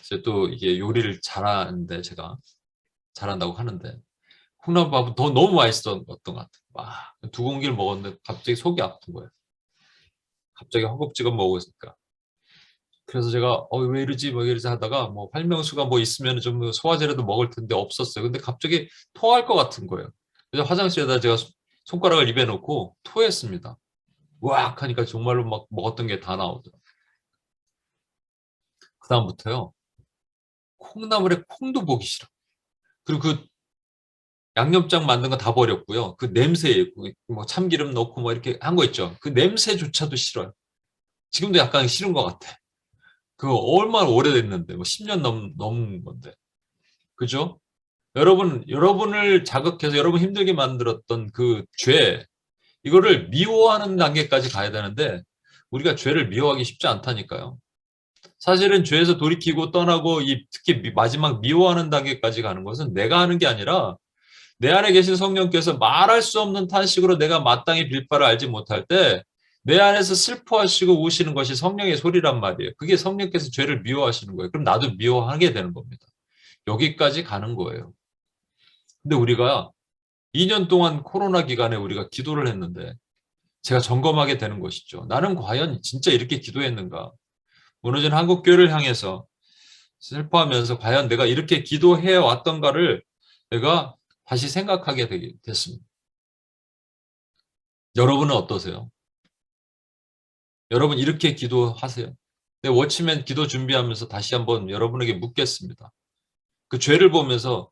[SPEAKER 1] 이제 또 이게 요리를 잘한다고 하는데 콩나물밥은 더 너무 맛있었던 것 같아. 2공기를 먹었는데 갑자기 속이 아픈 거예요. 갑자기 허겁지겁 먹으니까. 그래서 제가 왜 이러지 뭐 이러지 하다가 뭐 활명수가 뭐 있으면 좀 소화제라도 먹을 텐데 없었어요. 근데 갑자기 토할 것 같은 거예요. 그래서 화장실에다 제가 손가락을 입에 넣고 토했습니다. 우악 하니까 정말로 막 먹었던 게 다 나오더라고요. 그다음부터요. 콩나물에 콩도 보기 싫어. 그리고 양념장 만든 거 다 버렸고요. 그 냄새, 뭐 참기름 넣고 뭐 이렇게 한 거 있죠. 그 냄새조차도 싫어요. 지금도 약간 싫은 것 같아. 그거 얼마나 오래됐는데, 뭐 10년 넘은 건데. 그죠? 여러분을 자극해서 여러분 힘들게 만들었던 그 죄, 이거를 미워하는 단계까지 가야 되는데, 우리가 죄를 미워하기 쉽지 않다니까요. 사실은 죄에서 돌이키고 떠나고, 특히 마지막 미워하는 단계까지 가는 것은 내가 하는 게 아니라, 내 안에 계신 성령께서 말할 수 없는 탄식으로 내가 마땅히 빌 바를 알지 못할 때, 내 안에서 슬퍼하시고 우시는 것이 성령의 소리란 말이에요. 그게 성령께서 죄를 미워하시는 거예요. 그럼 나도 미워하게 되는 겁니다. 여기까지 가는 거예요. 근데 우리가 2년 동안 코로나 기간에 우리가 기도를 했는데 제가 점검하게 되는 것이죠. 나는 과연 진짜 이렇게 기도했는가? 무너진 한국교회를 향해서 슬퍼하면서 과연 내가 이렇게 기도해 왔던가를 내가 다시 생각하게 됐습니다. 여러분은 어떠세요? 여러분 이렇게 기도하세요. 네, 워치맨 기도 준비하면서 다시 한번 여러분에게 묻겠습니다. 그 죄를 보면서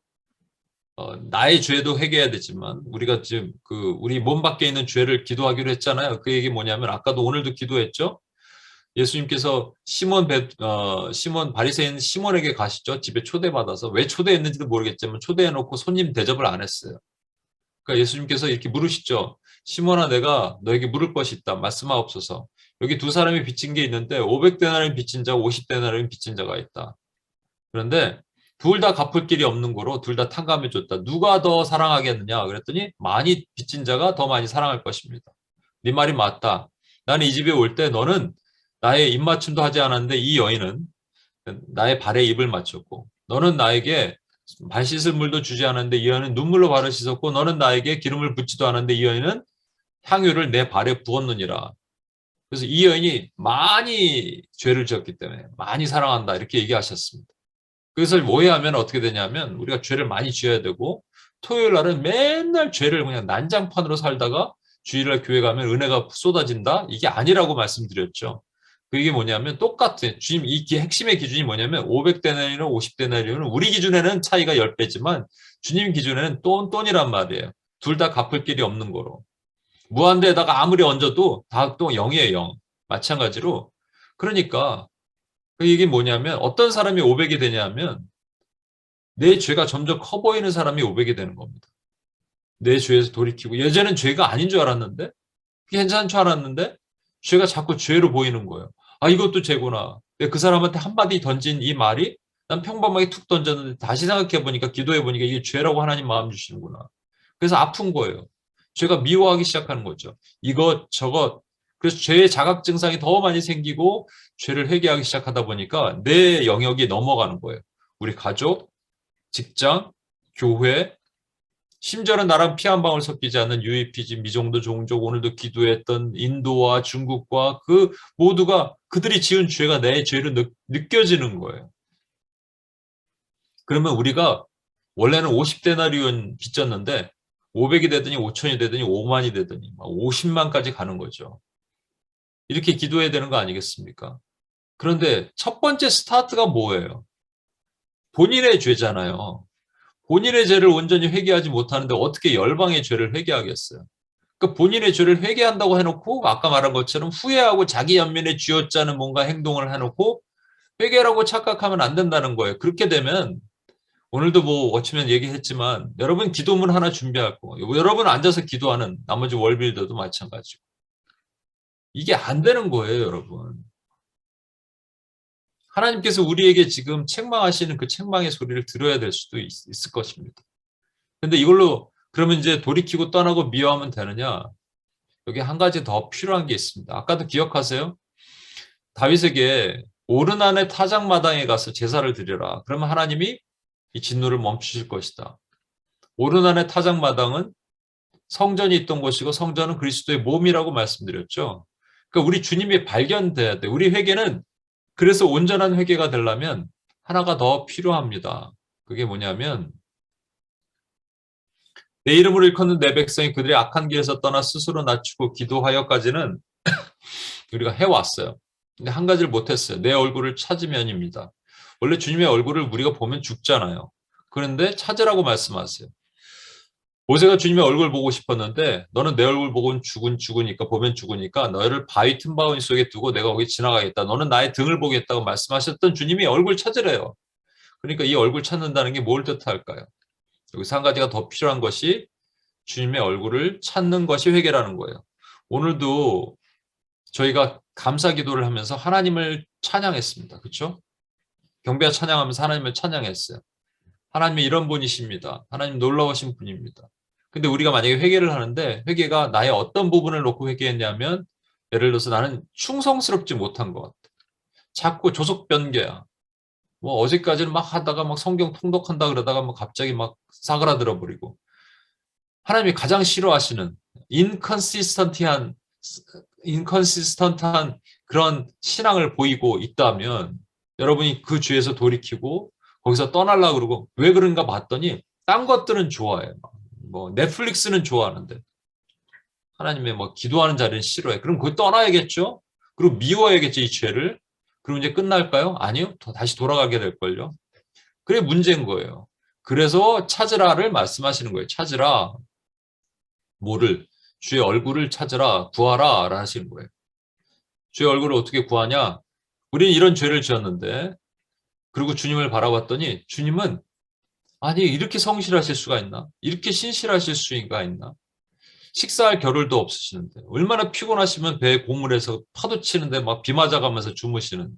[SPEAKER 1] 나의 죄도 회개해야 되지만 우리가 지금 우리 몸 밖에 있는 죄를 기도하기로 했잖아요. 그 얘기 뭐냐면 아까도 오늘도 기도했죠. 예수님께서 시몬 바리새인 시몬에게 가시죠. 집에 초대받아서 왜 초대했는지도 모르겠지만 초대해놓고 손님 대접을 안 했어요. 그러니까 예수님께서 이렇게 물으시죠. 시몬아 내가 너에게 물을 것이 있다. 말씀하옵소서. 여기 두 사람이 빚진 게 있는데 500데나리온 빚진 자와 50데나리온 빚진 자가 있다. 그런데 둘 다 갚을 길이 없는 거로 둘 다 탕감해 줬다. 누가 더 사랑하겠느냐? 그랬더니 많이 빚진 자가 더 많이 사랑할 것입니다. 네 말이 맞다. 나는 이 집에 올 때 너는 나의 입맞춤도 하지 않았는데 이 여인은 나의 발에 입을 맞췄고 너는 나에게 발 씻을 물도 주지 않았는데 이 여인은 눈물로 발을 씻었고 너는 나에게 기름을 붓지도 않았는데 이 여인은 향유를 내 발에 부었느니라. 그래서 이 여인이 많이 죄를 지었기 때문에 많이 사랑한다 이렇게 얘기하셨습니다. 그것을 오해하면 어떻게 되냐면 우리가 죄를 많이 지어야 되고 토요일 날은 맨날 죄를 그냥 난장판으로 살다가 주일날 교회 가면 은혜가 쏟아진다? 이게 아니라고 말씀드렸죠. 그게 뭐냐면 똑같은 주님 이 핵심의 기준이 뭐냐면 500데나리온, 50데나리온은 우리 기준에는 차이가 10배지만 주님 기준에는 똔똔이란 말이에요. 둘 다 갚을 길이 없는 거로. 무한대에다가 아무리 얹어도 다 또 0이에요, 0. 마찬가지로. 그러니까 그 이게 뭐냐면 어떤 사람이 500이 되냐면 내 죄가 점점 커 보이는 사람이 500이 되는 겁니다. 내 죄에서 돌이키고 예전엔 죄가 아닌 줄 알았는데 괜찮은 줄 알았는데 죄가 자꾸 죄로 보이는 거예요. 아 이것도 죄구나. 그 사람한테 한마디 던진 이 말이 난 평범하게 툭 던졌는데 다시 생각해 보니까 기도해 보니까 이게 죄라고 하나님 마음 주시는구나. 그래서 아픈 거예요. 죄가 미워하기 시작하는 거죠. 이것 저것 그래서 죄의 자각 증상이 더 많이 생기고 죄를 회개하기 시작하다 보니까 내 영역이 넘어가는 거예요. 우리 가족, 직장, 교회, 심지어는 나랑 피 한 방울 섞이지 않는 UEPG, 미종도 종족, 오늘도 기도했던 인도와 중국과 그 모두가 그들이 지은 죄가 내 죄로 느껴지는 거예요. 그러면 우리가 원래는 50데나리온 빚졌는데 500이 되더니 5천이 되더니 5만이 되더니 50만까지 가는 거죠. 이렇게 기도해야 되는 거 아니겠습니까? 그런데 첫 번째 스타트가 뭐예요? 본인의 죄잖아요. 본인의 죄를 온전히 회개하지 못하는데 어떻게 열방의 죄를 회개하겠어요? 그러니까 본인의 죄를 회개한다고 해놓고 아까 말한 것처럼 후회하고 자기 연민에 쥐어짜는 뭔가 행동을 해놓고 회개라고 착각하면 안 된다는 거예요. 그렇게 되면 오늘도 뭐 어쩌면 얘기했지만 여러분 기도문 하나 준비할 거 여러분 앉아서 기도하는 나머지 월빌더도 마찬가지고 이게 안 되는 거예요, 여러분. 하나님께서 우리에게 지금 책망하시는 그 책망의 소리를 들어야 될 수도 있을 것입니다. 근데 이걸로 그러면 이제 돌이키고 떠나고 미워하면 되느냐? 여기 한 가지 더 필요한 게 있습니다. 아까도 기억하세요? 다윗에게 오르난의 타작마당에 가서 제사를 드려라. 그러면 하나님이 이 진노를 멈추실 것이다. 오르난의 타작마당은 성전이 있던 곳이고 성전은 그리스도의 몸이라고 말씀드렸죠. 그러니까 우리 주님이 발견돼야 돼. 우리 회개는 그래서 온전한 회개가 되려면 하나가 더 필요합니다. 그게 뭐냐면 내 이름을 일컫는 내 백성이 그들의 악한 길에서 떠나 스스로 낮추고 기도하여까지는 우리가 해왔어요. 근데 한 가지를 못했어요. 내 얼굴을 찾으면입니다. 원래 주님의 얼굴을 우리가 보면 죽잖아요. 그런데 찾으라고 말씀하세요. 모세가 주님의 얼굴 보고 싶었는데 너는 내 얼굴 보고는 죽으니까 보면 죽으니까 너를 바위 틈바구니 속에 두고 내가 거기 지나가겠다. 너는 나의 등을 보겠다고 말씀하셨던 주님이 얼굴 찾으래요. 그러니까 이 얼굴 찾는다는 게 뭘 뜻할까요? 여기서 한 가지가 더 필요한 것이 주님의 얼굴을 찾는 것이 회개라는 거예요. 오늘도 저희가 감사 기도를 하면서 하나님을 찬양했습니다. 그렇죠? 경배와 찬양하면서 하나님을 찬양했어요. 하나님이 이런 분이십니다. 하나님 놀라우신 분입니다. 근데 우리가 만약에 회개를 하는데 회개가 나의 어떤 부분을 놓고 회개했냐면 예를 들어서 나는 충성스럽지 못한 것 같아. 자꾸 조속 변개야. 뭐 어제까지는 막 하다가 막 성경 통독한다 그러다가 뭐 갑자기 막 사그라들어 버리고 하나님이 가장 싫어하시는 인컨시스턴트한 그런 신앙을 보이고 있다면 여러분이 그 죄에서 돌이키고 거기서 떠나려고 그러고 왜 그런가 봤더니 딴 것들은 좋아해요. 뭐 넷플릭스는 좋아하는데 하나님의 뭐 기도하는 자리는 싫어해. 그럼 그거 떠나야겠죠? 그리고 미워야겠죠, 이 죄를. 그럼 이제 끝날까요? 아니요. 다시 돌아가게 될걸요. 그게 문제인 거예요. 그래서 찾으라를 말씀하시는 거예요. 찾으라. 뭐를? 주의 얼굴을 찾으라. 구하라. 라 하시는 거예요. 주의 얼굴을 어떻게 구하냐? 우리는 이런 죄를 지었는데 그리고 주님을 바라봤더니 주님은 아니 이렇게 성실하실 수가 있나? 이렇게 신실하실 수가 있나? 식사할 겨를도 없으시는데 얼마나 피곤하시면 배에 고물에서 파도 치는데 막 비 맞아가면서 주무시는데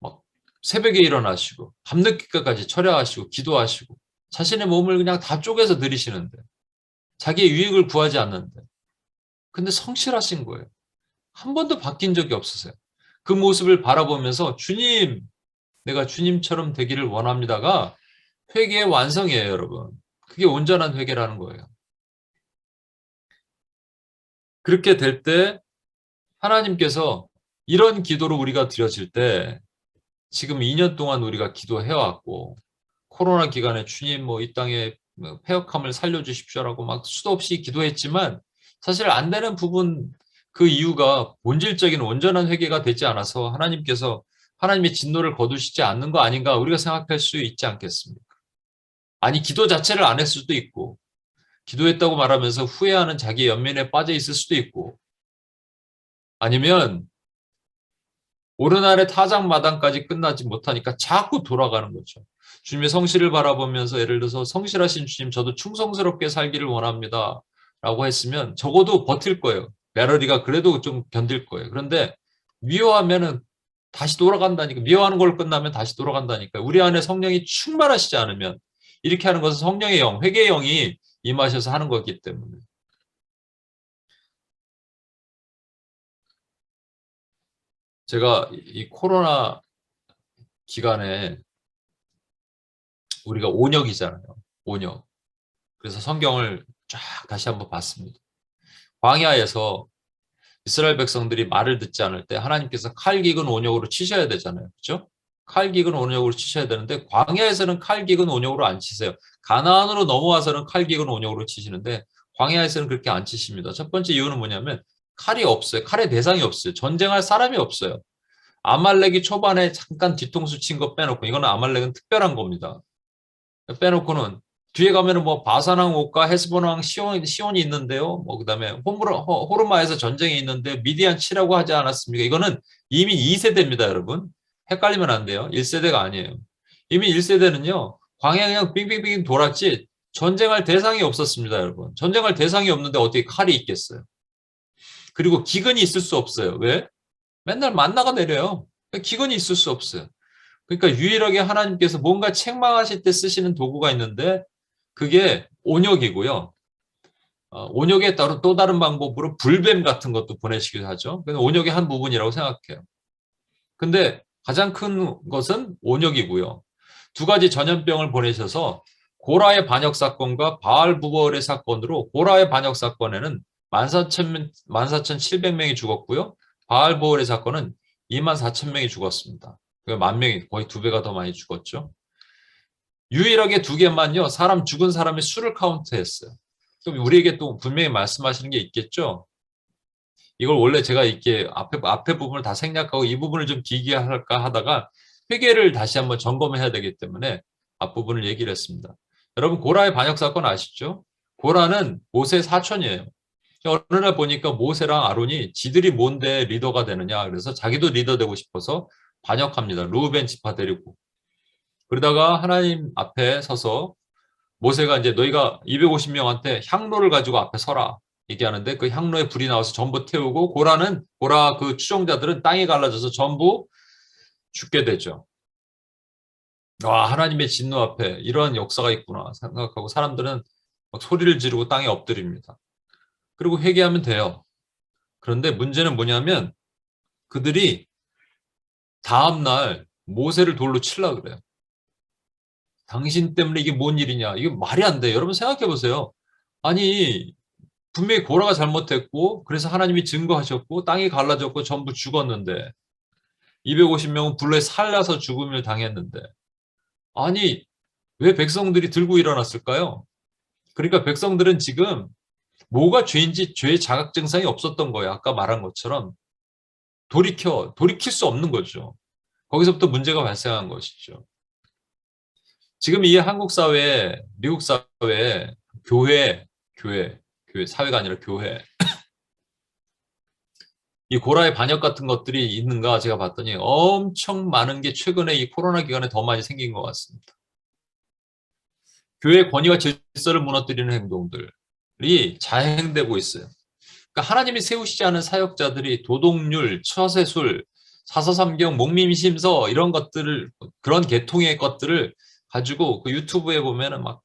[SPEAKER 1] 막 새벽에 일어나시고 밤늦게까지 철야하시고 기도하시고 자신의 몸을 그냥 다 쪼개서 들이시는데 자기의 유익을 구하지 않는데 근데 성실하신 거예요. 한 번도 바뀐 적이 없으세요. 그 모습을 바라보면서 주님 내가 주님처럼 되기를 원합니다가 회개의 완성이에요, 여러분. 그게 온전한 회개라는 거예요. 그렇게 될 때 하나님께서 이런 기도를 우리가 드려질 때 지금 2년 동안 우리가 기도해왔고 코로나 기간에 주님 뭐 이 땅에 패역함을 살려주십시오라고 막 수도 없이 기도했지만 사실 안 되는 부분 그 이유가 본질적인 온전한 회개가 되지 않아서 하나님께서 하나님의 진노를 거두시지 않는 거 아닌가 우리가 생각할 수 있지 않겠습니까? 아니 기도 자체를 안 했을 수도 있고 기도했다고 말하면서 후회하는 자기 연민에 빠져 있을 수도 있고 아니면 오르날의 타작마당까지 끝나지 못하니까 자꾸 돌아가는 거죠. 주님의 성실을 바라보면서 예를 들어서 성실하신 주님 저도 충성스럽게 살기를 원합니다. 라고 했으면 적어도 버틸 거예요. 메러리가 그래도 좀 견딜 거예요. 그런데 미워하면은 다시 돌아간다니까. 미워하는 걸 끝나면 다시 돌아간다니까. 우리 안에 성령이 충만하시지 않으면 이렇게 하는 것은 성령의 영, 회개의 영이 임하셔서 하는 거기 때문에. 제가 이 코로나 기간에 우리가 온역이잖아요. 온역. 그래서 성경을 쫙 다시 한번 봤습니다. 광야에서 이스라엘 백성들이 말을 듣지 않을 때 하나님께서 칼기근 온역으로 치셔야 되잖아요. 그렇죠? 칼기근 온역으로 치셔야 되는데 광야에서는 칼기근 온역으로 안 치세요. 가나안으로 넘어와서는 칼기근 온역으로 치시는데 광야에서는 그렇게 안 치십니다. 첫 번째 이유는 뭐냐면 칼이 없어요. 칼의 대상이 없어요. 전쟁할 사람이 없어요. 아말렉이 초반에 잠깐 뒤통수 친 거 빼놓고 이거는 아말렉은 특별한 겁니다. 빼놓고는 뒤에 가면은 뭐 바산왕 옥과 헤스본왕 시온이 있는데요. 뭐 그다음에 호르마에서 전쟁이 있는데 미디안 치라고 하지 않았습니까? 이거는 이미 2세대입니다, 여러분. 헷갈리면 안 돼요. 1세대가 아니에요. 이미 1세대는요. 광야 그냥 빙빙빙 돌았지 전쟁할 대상이 없었습니다, 여러분. 전쟁할 대상이 없는데 어떻게 칼이 있겠어요? 그리고 기근이 있을 수 없어요. 왜? 맨날 만나가 내려요. 기근이 있을 수 없어요. 그러니까 유일하게 하나님께서 뭔가 책망하실 때 쓰시는 도구가 있는데 그게 온역이고요. 온역에 따로 또 다른 방법으로 불뱀 같은 것도 보내시기도 하죠. 그래서 온역의 한 부분이라고 생각해요. 근데 가장 큰 것은 온역이고요. 두 가지 전염병을 보내셔서 고라의 반역 사건과 바알부벌의 사건으로 고라의 반역 사건에는 14,700명이 죽었고요. 바알부벌의 사건은 24,000명이 죽었습니다. 만 명이 거의 2배가 더 많이 죽었죠. 유일하게 2개만요. 사람 죽은 사람의 수를 카운트했어요. 그럼 우리에게 또 분명히 말씀하시는 게 있겠죠. 이걸 원래 제가 이렇게 앞에 부분을 다 생략하고 이 부분을 좀 길게 할까 하다가 회계를 다시 한번 점검해야 되기 때문에 앞부분을 얘기를 했습니다. 여러분 고라의 반역 사건 아시죠? 고라는 모세 사촌이에요. 어느 날 보니까 모세랑 아론이 지들이 뭔데 리더가 되느냐 그래서 자기도 리더 되고 싶어서 반역합니다. 루벤 지파 데리고. 그러다가 하나님 앞에 서서 모세가 이제 너희가 250명한테 향로를 가지고 앞에 서라 얘기하는데 그 향로에 불이 나와서 전부 태우고 고라 그 추종자들은 땅에 갈라져서 전부 죽게 되죠. 와 하나님의 진노 앞에 이러한 역사가 있구나 생각하고 사람들은 막 소리를 지르고 땅에 엎드립니다. 그리고 회개하면 돼요. 그런데 문제는 뭐냐면 그들이 다음날 모세를 돌로 치려고 그래요. 당신 때문에 이게 뭔 일이냐. 이게 말이 안 돼. 여러분 생각해 보세요. 아니 분명히 고라가 잘못했고 그래서 하나님이 증거하셨고 땅이 갈라졌고 전부 죽었는데 250명은 불에 살라서 죽음을 당했는데 아니 왜 백성들이 들고 일어났을까요? 그러니까 백성들은 지금 뭐가 죄인지 죄의 자각 증상이 없었던 거예요. 아까 말한 것처럼 돌이킬 수 없는 거죠. 거기서부터 문제가 발생한 것이죠. 지금 이 한국 사회, 미국 사회, 교회, 사회가 아니라 교회. 이 고라의 반역 같은 것들이 있는가 제가 봤더니 엄청 많은 게 최근에 이 코로나 기간에 더 많이 생긴 것 같습니다. 교회 권위와 질서를 무너뜨리는 행동들이 자행되고 있어요. 그러니까 하나님이 세우시지 않은 사역자들이 도덕률, 처세술, 사서삼경, 목림심서 이런 것들을 그런 계통의 것들을 가지고 그 유튜브에 보면은 막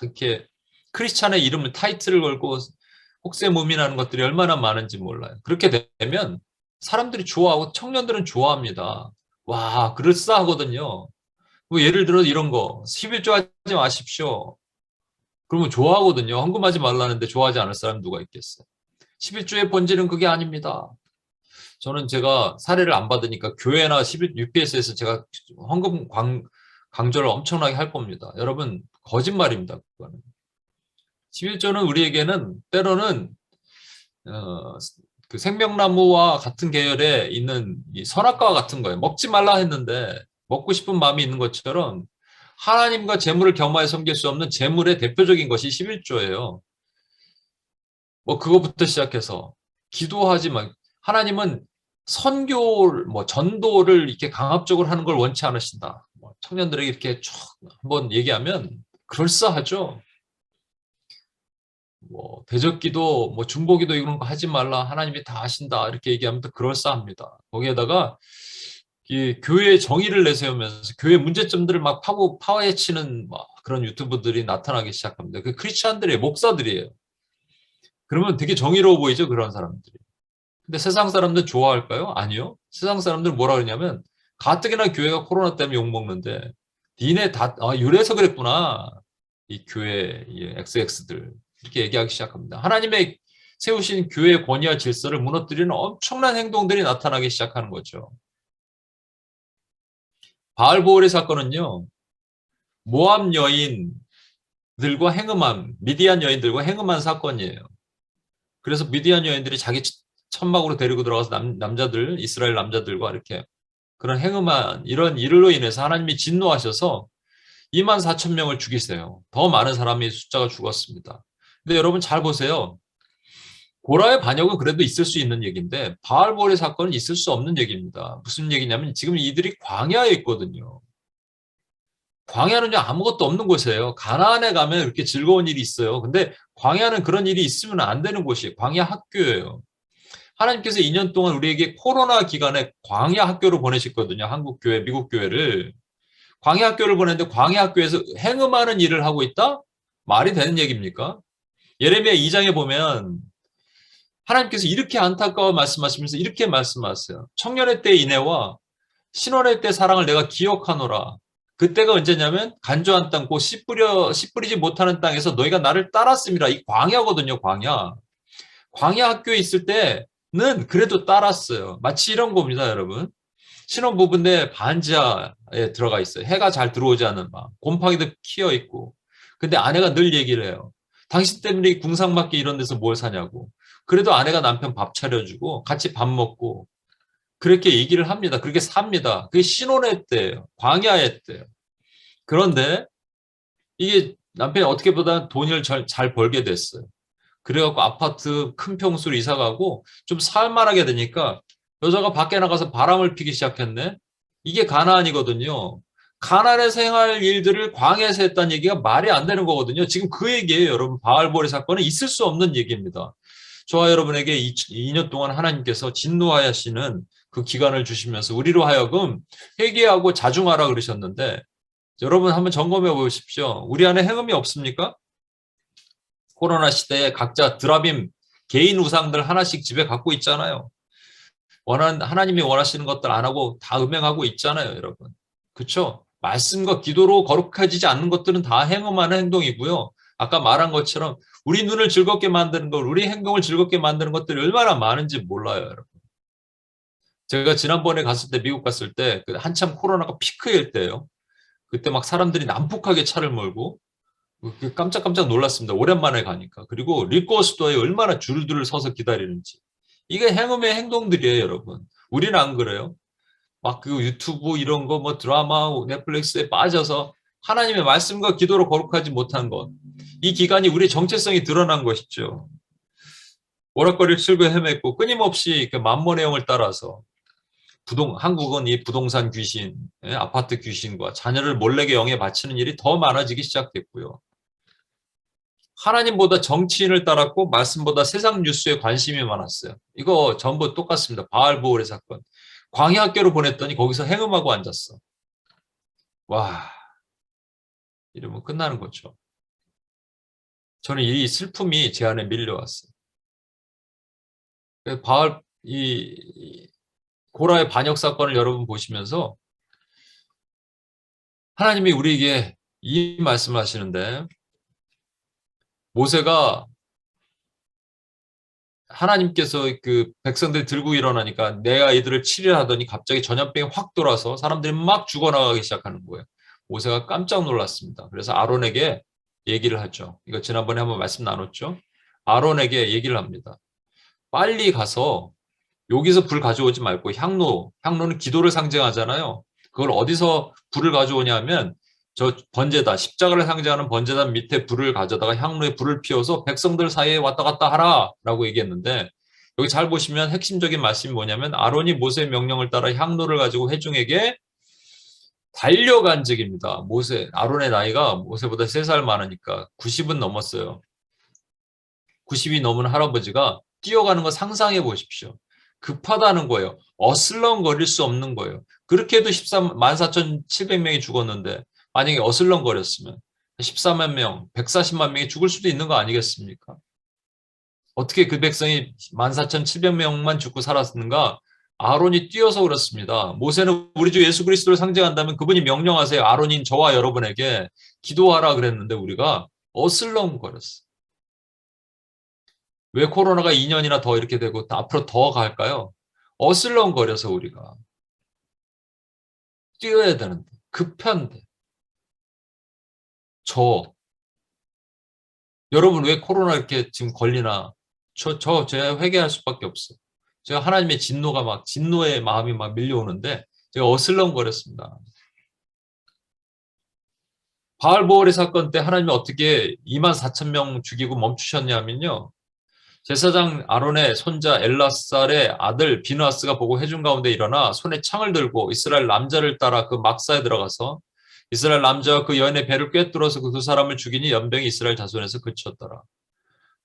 [SPEAKER 1] 이렇게 크리스찬의 이름을 타이틀을 걸고 혹세무민하는 것들이 얼마나 많은지 몰라요. 그렇게 되면 사람들이 좋아하고 청년들은 좋아합니다. 와, 그럴싸하거든요. 뭐 예를 들어 이런 거 11조 하지 마십시오. 그러면 좋아하거든요. 헌금하지 말라는데 좋아하지 않을 사람 누가 있겠어요. 11조의 본질은 그게 아닙니다. 저는 제가 사례를 안 받으니까 교회나 UPS에서 제가 헌금 강조를 엄청나게 할 겁니다. 여러분, 거짓말입니다. 그거는. 11조는 우리에게는 때로는 그 생명나무와 같은 계열에 있는 이 선악과와 같은 거예요. 먹지 말라 했는데 먹고 싶은 마음이 있는 것처럼 하나님과 재물을 겸하여 섬길 수 없는 재물의 대표적인 것이 11조예요. 뭐 그거부터 시작해서 기도하지만 하나님은 선교, 뭐 전도를 이렇게 강압적으로 하는 걸 원치 않으신다. 뭐 청년들에게 이렇게 쭉 한번 얘기하면 그럴싸하죠. 뭐 대적기도, 뭐 중보기도 이런 거 하지 말라. 하나님이 다 하신다. 이렇게 얘기하면 또 그럴싸합니다. 거기에다가 이 교회의 정의를 내세우면서 교회 문제점들을 막 파헤치는 막 그런 유튜브들이 나타나기 시작합니다. 그 크리스찬들의 목사들이에요. 그러면 되게 정의로워 보이죠, 그런 사람들이. 근데 세상 사람들 좋아할까요? 아니요. 세상 사람들 뭐라 그러냐면 가뜩이나 교회가 코로나 때문에 욕먹는데 니네 다 이래서 그랬구나. 이 교회 이 XX들 이렇게 얘기하기 시작합니다. 하나님의 세우신 교회의 권위와 질서를 무너뜨리는 엄청난 행동들이 나타나기 시작하는 거죠. 바알보올의 사건은요. 모압 여인들과 행음한 미디안 여인들과 행음한 사건이에요. 그래서 미디안 여인들이 자기 천막으로 데리고 들어가서 남자들 이스라엘 남자들과 이렇게 그런 행음한 이런 일로 인해서 하나님이 진노하셔서 2만 4천 명을 죽이세요. 더 많은 사람이 숫자가 죽었습니다. 근데 여러분 잘 보세요. 고라의 반역은 그래도 있을 수 있는 얘기인데 바알볼의 사건은 있을 수 없는 얘기입니다. 무슨 얘기냐면 지금 이들이 광야에 있거든요. 광야는요 아무것도 없는 곳이에요. 가나안에 가면 이렇게 즐거운 일이 있어요. 근데 광야는 그런 일이 있으면 안 되는 곳이에요. 광야 학교예요. 하나님께서 2년 동안 우리에게 코로나 기간에 광야 학교로 보내셨거든요. 한국 교회, 미국 교회를. 광야 학교를 보냈는데 광야 학교에서 행음하는 일을 하고 있다? 말이 되는 얘기입니까? 예레미야 2장에 보면 하나님께서 이렇게 안타까워 말씀하시면서 이렇게 말씀하세요. 청년의 때 인애와 신혼의 때 사랑을 내가 기억하노라. 그때가 언제냐면 간조한 땅, 곧 씨 뿌리지 못하는 땅에서 너희가 나를 따랐습니다. 이 광야거든요, 광야. 광야 학교에 있을 때는 그래도 따랐어요. 마치 이런 겁니다, 여러분. 신혼부부인데 반지하에 들어가 있어요. 해가 잘 들어오지 않는 밤. 곰팡이도 키어 있고. 근데 아내가 늘 얘기를 해요. 당신 때문에 궁상맞게 이런 데서 뭘 사냐고. 그래도 아내가 남편 밥 차려주고 같이 밥 먹고 그렇게 얘기를 합니다. 그렇게 삽니다. 그게 신혼의 때예요. 광야의 때예요. 그런데 이게 남편이 어떻게 보다 돈을 잘 벌게 됐어요. 그래갖고 아파트 큰 평수로 이사 가고 좀 살만하게 되니까 여자가 밖에 나가서 바람을 피기 시작했네. 이게 가나안이거든요. 가나안의 생활 일들을 광야에서 했다는 얘기가 말이 안 되는 거거든요. 지금 그 얘기예요, 여러분. 바알볼의 사건은 있을 수 없는 얘기입니다. 저와 여러분에게 2년 동안 하나님께서 진노하시는 그 기간을 주시면서 우리로 하여금 회개하고 자중하라 그러셨는데 여러분 한번 점검해 보십시오. 우리 안에 행음이 없습니까? 코로나 시대에 각자 드라빔 개인 우상들 하나씩 집에 갖고 있잖아요. 하나님이 원하시는 것들 안 하고 다 음행하고 있잖아요, 여러분. 그렇죠? 말씀과 기도로 거룩해지지 않는 것들은 다 행음하는 행동이고요. 아까 말한 것처럼 우리 눈을 즐겁게 만드는 것, 우리 행동을 즐겁게 만드는 것들이 얼마나 많은지 몰라요, 여러분. 제가 지난번에 갔을 때 미국 갔을 때 한참 코로나가 피크일 때예요. 그때 막 사람들이 난폭하게 차를 몰고 깜짝깜짝 놀랐습니다. 오랜만에 가니까. 그리고 리코스토어에 얼마나 줄을 서서 기다리는지. 이게 행음의 행동들이에요, 여러분. 우리는 안 그래요. 막 그 유튜브 이런 거 뭐 드라마 넷플릭스에 빠져서 하나님의 말씀과 기도로 거룩하지 못한 것. 이 기간이 우리의 정체성이 드러난 것이죠. 오락거리를 즐겨 헤맸고 끊임없이 그 만몬의 영을 따라서 한국은 이 부동산 귀신, 아파트 귀신과 자녀를 몰래게 영에 바치는 일이 더 많아지기 시작됐고요. 하나님보다 정치인을 따랐고 말씀보다 세상 뉴스에 관심이 많았어요. 이거 전부 똑같습니다. 바알보올의 사건. 광야학교로 보냈더니 거기서 행음하고 앉았어. 와, 이러면 끝나는 거죠. 저는 이 슬픔이 제 안에 밀려왔어요. 이 고라의 반역 사건을 여러분 보시면서 하나님이 우리에게 이 말씀을 하시는데 모세가 하나님께서 그 백성들 들고 일어나니까 내가 이들을 치리라 하더니 갑자기 전염병이 확 돌아서 사람들이 막 죽어나가기 시작하는 거예요. 모세가 깜짝 놀랐습니다. 그래서 아론에게 얘기를 하죠. 이거 지난번에 한번 말씀 나눴죠. 아론에게 얘기를 합니다. 빨리 가서 여기서 불 가져오지 말고 향로는 기도를 상징하잖아요. 그걸 어디서 불을 가져오냐면 저 번제단, 십자가를 상징하는 번제단 밑에 불을 가져다가 향로에 불을 피워서 백성들 사이에 왔다 갔다 하라라고 얘기했는데 여기 잘 보시면 핵심적인 말씀이 뭐냐면 아론이 모세의 명령을 따라 향로를 가지고 회중에게 달려간 적입니다. 아론의 나이가 모세보다 3살 많으니까 90은 넘었어요. 90이 넘은 할아버지가 뛰어가는 거 상상해 보십시오. 급하다는 거예요. 어슬렁거릴 수 없는 거예요. 그렇게 해도 14,700명이 죽었는데 만약에 어슬렁거렸으면 14만 명, 140만 명이 죽을 수도 있는 거 아니겠습니까? 어떻게 그 백성이 14,700명만 죽고 살았는가? 아론이 뛰어서 그렇습니다. 모세는 우리 주 예수 그리스도를 상징한다면 그분이 명령하세요. 아론인 저와 여러분에게 기도하라 그랬는데 우리가 어슬렁거렸어. 왜 코로나가 2년이나 더 이렇게 되고 앞으로 더 갈까요? 어슬렁거려서 우리가 뛰어야 되는데 급한데 여러분 왜 코로나 이렇게 지금 걸리나 제가 회개할 수밖에 없어요. 제가 하나님의 진노의 마음이 막 밀려오는데 제가 어슬렁거렸습니다. 바알보올의 사건 때 하나님이 어떻게 24,000명 죽이고 멈추셨냐면요. 제사장 아론의 손자 엘라살의 아들 비느하스가 보고 회중 가운데 일어나 손에 창을 들고 이스라엘 남자를 따라 그 막사에 들어가서 이스라엘 남자와 그 여인의 배를 꿰뚫어서 그 두 사람을 죽이니 연병이 이스라엘 자손에서 그쳤더라.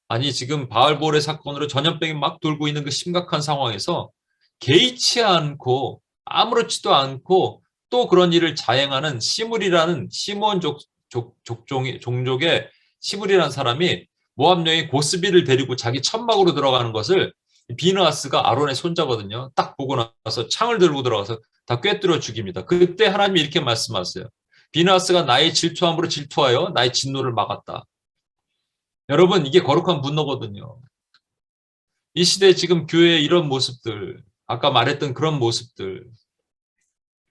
[SPEAKER 1] 아니 지금 바알보올의 사건으로 전염병이 막 돌고 있는 그 심각한 상황에서 개의치 않고 아무렇지도 않고 또 그런 일을 자행하는 시므리라는 시므온 종족의 시므리라는 사람이 모압 여인 고스비를 데리고 자기 천막으로 들어가는 것을 비느하스가 아론의 손자거든요. 딱 보고 나서 창을 들고 들어가서 다 꿰뚫어 죽입니다. 그때 하나님이 이렇게 말씀하세요. 비느하스가 나의 질투함으로 질투하여 나의 진노를 막았다. 여러분 이게 거룩한 분노거든요. 이 시대에 지금 교회의 이런 모습들, 아까 말했던 그런 모습들,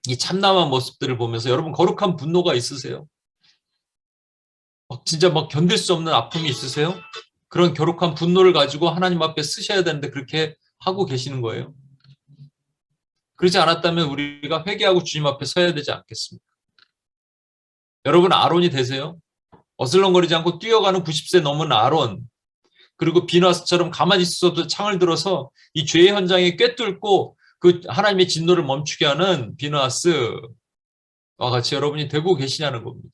[SPEAKER 1] 이 참남한 모습들을 보면서 여러분 거룩한 분노가 있으세요? 진짜 견딜 수 없는 아픔이 있으세요? 그런 거룩한 분노를 가지고 하나님 앞에 쓰셔야 되는데 그렇게 하고 계시는 거예요? 그렇지 않았다면 우리가 회개하고 주님 앞에 서야 되지 않겠습니까? 여러분 아론이 되세요? 어슬렁거리지 않고 뛰어가는 90세 넘은 아론, 그리고 비느하스처럼 가만히 있어도 창을 들어서 이 죄의 현장에 꿰뚫고 그 하나님의 진노를 멈추게 하는 비느하스와 같이 여러분이 되고 계시냐는 겁니다.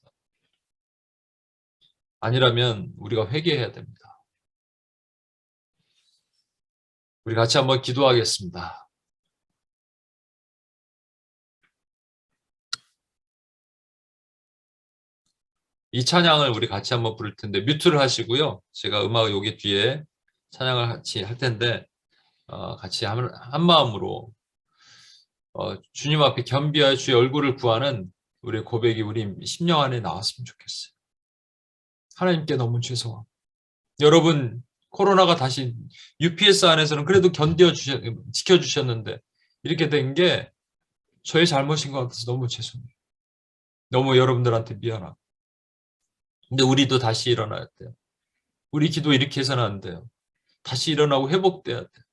[SPEAKER 1] 아니라면 우리가 회개해야 됩니다. 우리 같이 한번 기도하겠습니다. 이 찬양을 우리 같이 한번 부를 텐데 뮤트를 하시고요. 제가 음악 여기 뒤에 찬양을 같이 할 텐데 같이 한 마음으로 주님 앞에 겸비하여 주의 얼굴을 구하는 우리의 고백이 우리 심령 안에 나왔으면 좋겠어요. 하나님께 너무 죄송합니다. 여러분 코로나가 다시 UPS 안에서는 그래도 지켜주셨는데 이렇게 된 게 저의 잘못인 것 같아서 너무 죄송해요. 너무 여러분들한테 미안하고. 근데 우리도 다시 일어나야 돼요. 우리 기도 이렇게 해서는 안 돼요. 다시 일어나고 회복돼야 돼요.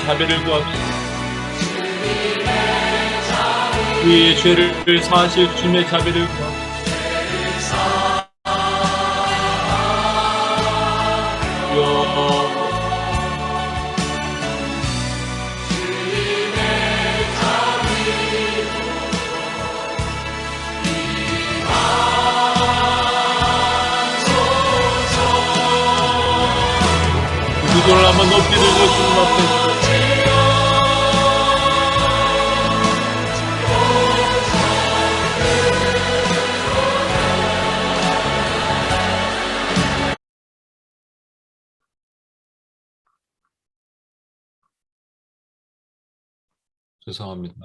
[SPEAKER 2] 자비를 구합시다. 우리의 죄를 사하실 주님의 자비를 구합시다. 두 손을 한번 높이 들고 주님 앞에
[SPEAKER 1] 죄송합니다.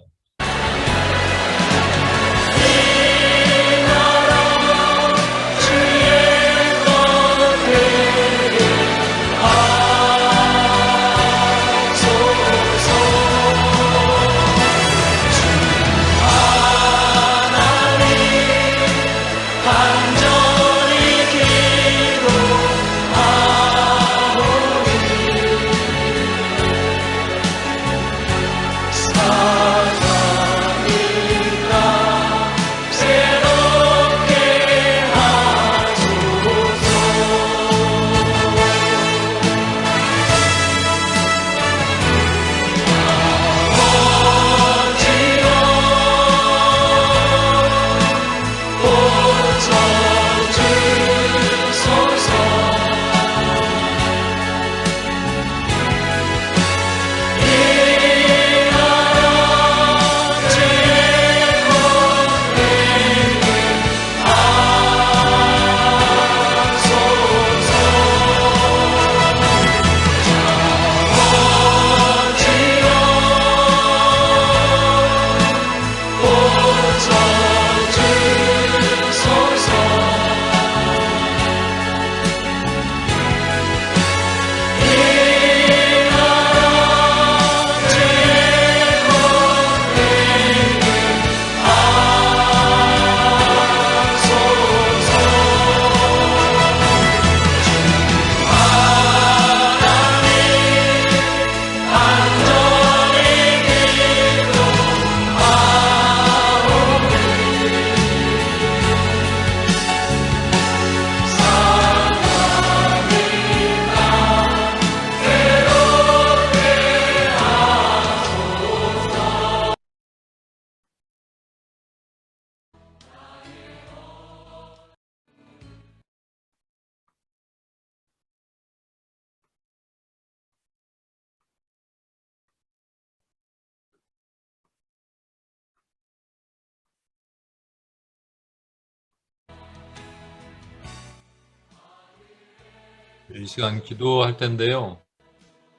[SPEAKER 1] 이 시간 기도할 텐데요.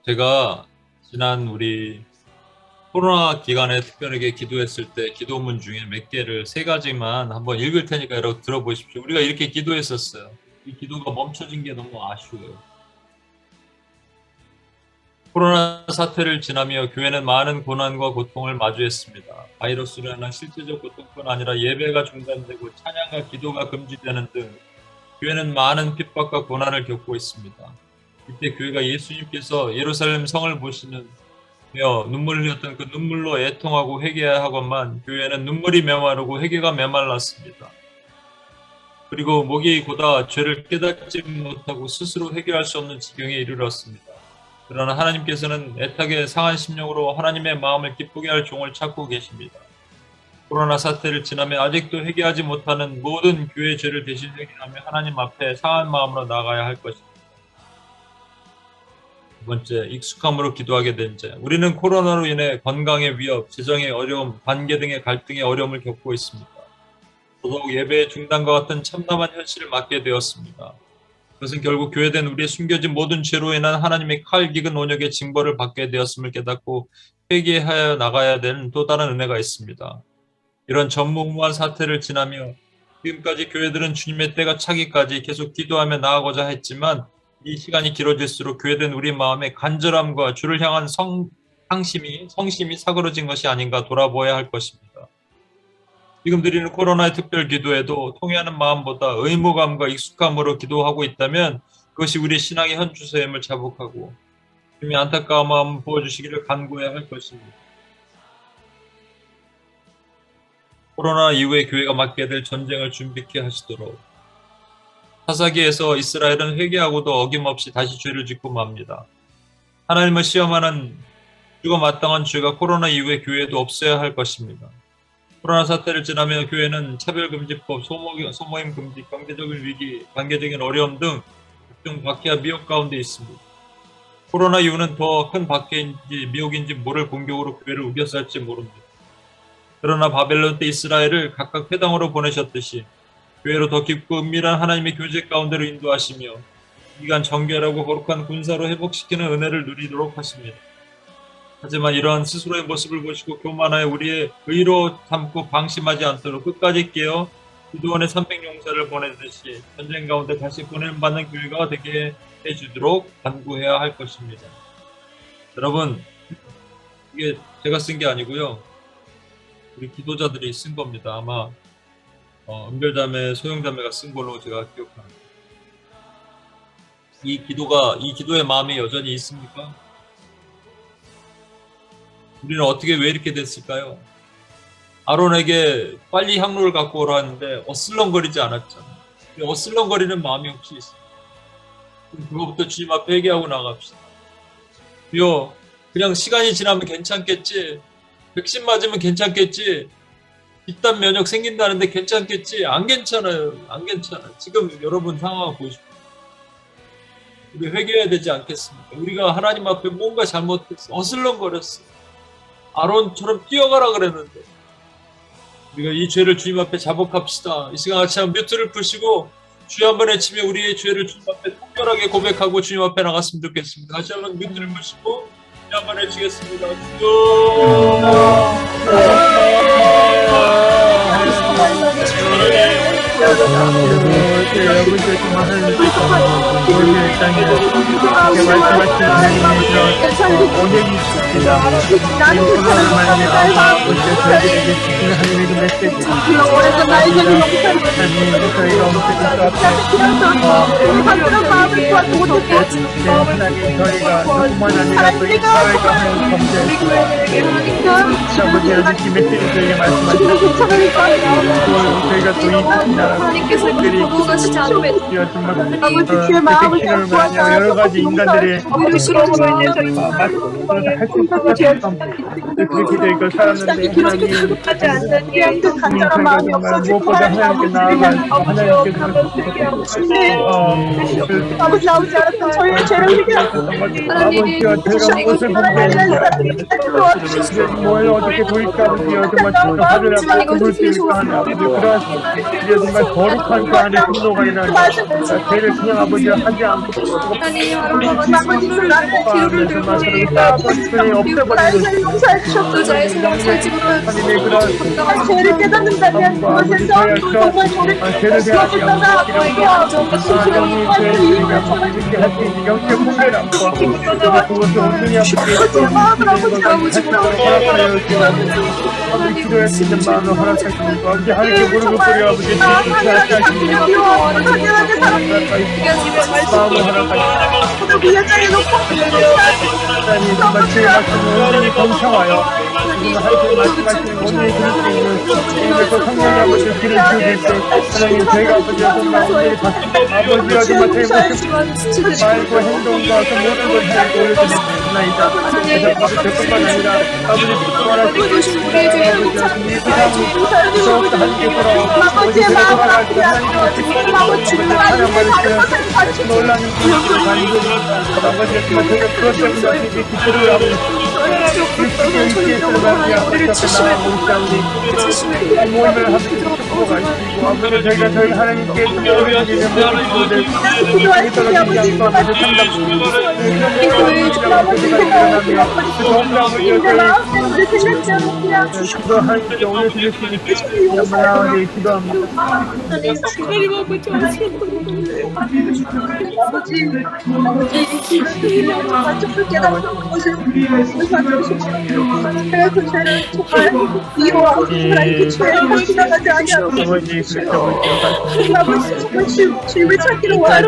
[SPEAKER 1] 제가 지난 우리 코로나 기간에 특별하게 기도했을 때 기도문 중에 몇 개를 세 가지만 한번 읽을 테니까 여러분 들어보십시오. 우리가 이렇게 기도했었어요. 이 기도가 멈춰진 게 너무 아쉬워요. 코로나 사태를 지나며 교회는 많은 고난과 고통을 마주했습니다. 바이러스로 인한 실제적 고통뿐 아니라 예배가 중단되고 찬양과 기도가 금지되는 등 교회는 많은 핍박과 고난을 겪고 있습니다. 이때 교회가 예수님께서 예루살렘 성을 보시는 눈물을 흘렸던 그 눈물로 애통하고 회개해야 하건만 교회는 눈물이 메마르고 회개가 메말랐습니다. 그리고 목이 고다 죄를 깨닫지 못하고 스스로 해결할 수 없는 지경에 이르렀습니다. 그러나 하나님께서는 애타게 상한 심령으로 하나님의 마음을 기쁘게 할 종을 찾고 계십니다. 코로나 사태를 지나며 아직도 회개하지 못하는 모든 교회의 죄를 대신 회개하며 하나님 앞에 상한 마음으로 나가야 할 것입니다. 두 번째, 익숙함으로 기도하게 된 자. 우리는 코로나로 인해 건강의 위협, 재정의 어려움, 관계 등의 갈등의 어려움을 겪고 있습니다. 더더욱 예배의 중단과 같은 참담한 현실을 맞게 되었습니다. 그것은 결국 교회된 우리의 숨겨진 모든 죄로 인한 하나님의 칼 깊은 온역의 징벌을 받게 되었음을 깨닫고 회개하여 나가야 되는 또 다른 은혜가 있습니다. 이런 전무후무한 사태를 지나며 지금까지 교회들은 주님의 때가 차기까지 계속 기도하며 나아가고자 했지만 이 시간이 길어질수록 교회된 우리 마음의 간절함과 주를 향한 성심이 사그러진 것이 아닌가 돌아보아야 할 것입니다. 지금 드리는 코로나의 특별 기도에도 통회하는 마음보다 의무감과 익숙함으로 기도하고 있다면 그것이 우리 신앙의 현 주소임을 자복하고
[SPEAKER 2] 주님이 안타까운 마음 보여주시기를 간구해야 할 것입니다. 코로나 이후에 교회가 맡게 될 전쟁을 준비케 하시도록 사사기에서 이스라엘은 회개하고도 어김없이 다시 죄를 짓고 맙니다. 하나님을 시험하는 주가 마땅한 죄가 코로나 이후에 교회에도 없어야 할 것입니다. 코로나 사태를 지나며 교회는 차별금지법, 소모임 금지, 경제적인 위기, 관계적인 어려움 등 각종 박해와 미혹 가운데 있습니다. 코로나 이후는 더 큰 박해인지 미혹인지 모를 공격으로 교회를 우겨쌀지 모릅니다. 그러나 바벨론 때 이스라엘을 각각 회당으로 보내셨듯이 교회로 더 깊고 은밀한 하나님의 교제 가운데로 인도하시며 기간 정결하고 거룩한 군사로 회복시키는 은혜를 누리도록 하십니다. 하지만 이러한 스스로의 모습을 보시고 교만하여 우리의 의로 삼고 방심하지 않도록 끝까지 깨어 기도원의 300용사를 보내듯이 전쟁 가운데 다시 보냄받는 교회가 되게 해주도록 간구해야 할 것입니다. 여러분, 이게 제가 쓴 게 아니고요. 우리 기도자들이 쓴 겁니다. 아마 은별자매, 소영자매가 쓴 걸로 제가 기억합니다. 이 기도의 마음이 여전히 있습니까? 우리는 어떻게 왜 이렇게 됐을까요? 아론에게 빨리 향로를 갖고 오라 하는데 어슬렁거리지 않았잖아요. 어슬렁거리는 마음이 혹시 있어요? 그거부터 주님 앞에 회개하고 나갑시다. 주여, 그냥 시간이 지나면 괜찮겠지. 백신 맞으면 괜찮겠지. 집단 면역 생긴다는데 괜찮겠지. 안 괜찮아요. 안 괜찮아요. 지금 여러분 상황을 보십시오. 우리 회개해야 되지 않겠습니까? 우리가 하나님 앞에 뭔가 잘못했어. 어슬렁거렸어. 아론처럼 뛰어가라 그랬는데 우리가 이 죄를 주님 앞에 자복합시다. 이 시간 같이 한번 뮤트를 푸시고 주여 한번 외치며 우리의 죄를 주님 앞에 통렬하게 고백하고 주님 앞에 나갔으면 좋겠습니다. 다시 한번 뮤트를 푸시고 주여 한번 외치겠습니다.
[SPEAKER 3] 하나님께서 보호하시지 않으면
[SPEAKER 4] 아버지의 마음을 구하사
[SPEAKER 5] 여러 가지 인간들의
[SPEAKER 3] 우리를 싫어하시는
[SPEAKER 5] 그렇게 되고 살았는데 하나님
[SPEAKER 4] 하지 않는 그 간절한 마음이 없어지고
[SPEAKER 5] 무엇보다 하나님께 나아가 하나님께
[SPEAKER 4] 아버지 나오지 않았던 저희의 죄를 회개하고
[SPEAKER 5] 아버지와 제가 무엇을 보게 뭘 어떻게 보일까 아버지여 정말 진짜 화를 하고 볼 수 있을까 하는 아버지 그러한 정말 거룩한 그 안에 분노가 일어나 죄를 그냥 아버지와 하지 않고
[SPEAKER 3] 하나님 아버지
[SPEAKER 5] 정말 그런 없애버리는
[SPEAKER 3] 독도자의 삶을 살지 못하는
[SPEAKER 5] 하나님의 그런
[SPEAKER 4] 죄를 깨닫는다면 그것에서 정말
[SPEAKER 5] 죄를
[SPEAKER 4] 그것보다
[SPEAKER 5] 영적 분별 않고 그것을 온전히 아버지 기도할 수 있는 마음을 허락하시고 아버지 하나님께 무릎을 꿇여 아버지 마음을 허락하시고 하나님 정말 주의 말씀을 온전히 경청하여 하나님 말씀하시는 온전히 들을 수 있는 주님께서 성령의 아버지 귀를 주실 때 하나님 저희가 아버지와 정말 온전히 아버지와 정말 저희 모습 말과 행동과 그 모든 것을 하나님 올려드립니다. 그래서 아버지 그뿐만 아니라 아버지
[SPEAKER 3] 보여주신 우리의 죄를
[SPEAKER 5] 더욱더 함께 돌아와
[SPEAKER 4] 아버지의 마음을 아끼게
[SPEAKER 5] 놀라는 기술을 가지고 아버지가 정말 저희가 그것 때문에 어떻게 기술을 하고
[SPEAKER 3] 우리를 주시면
[SPEAKER 5] 모임을 함께 축복하시고 아버지 저희가 하나님께 기도를 드리는 모든 분들 떨어지지 않고 아버지 상담
[SPEAKER 3] 이 교회의
[SPEAKER 5] 더욱더 아버지가 저희
[SPEAKER 4] 우리 생각지 않은 그냥
[SPEAKER 5] 기도하는 게 오늘 드릴 수 있는 한번 나오게 기도합니다.
[SPEAKER 3] 하나님 아버지
[SPEAKER 4] 아버지 완전히 깨닫는 것을 제가 그 죄를 정말 이유하고 하나님께 죄를 지나가지 아니하고
[SPEAKER 5] 아버지 그리스도
[SPEAKER 4] 아버지 정말 주님을 찾기로 와요.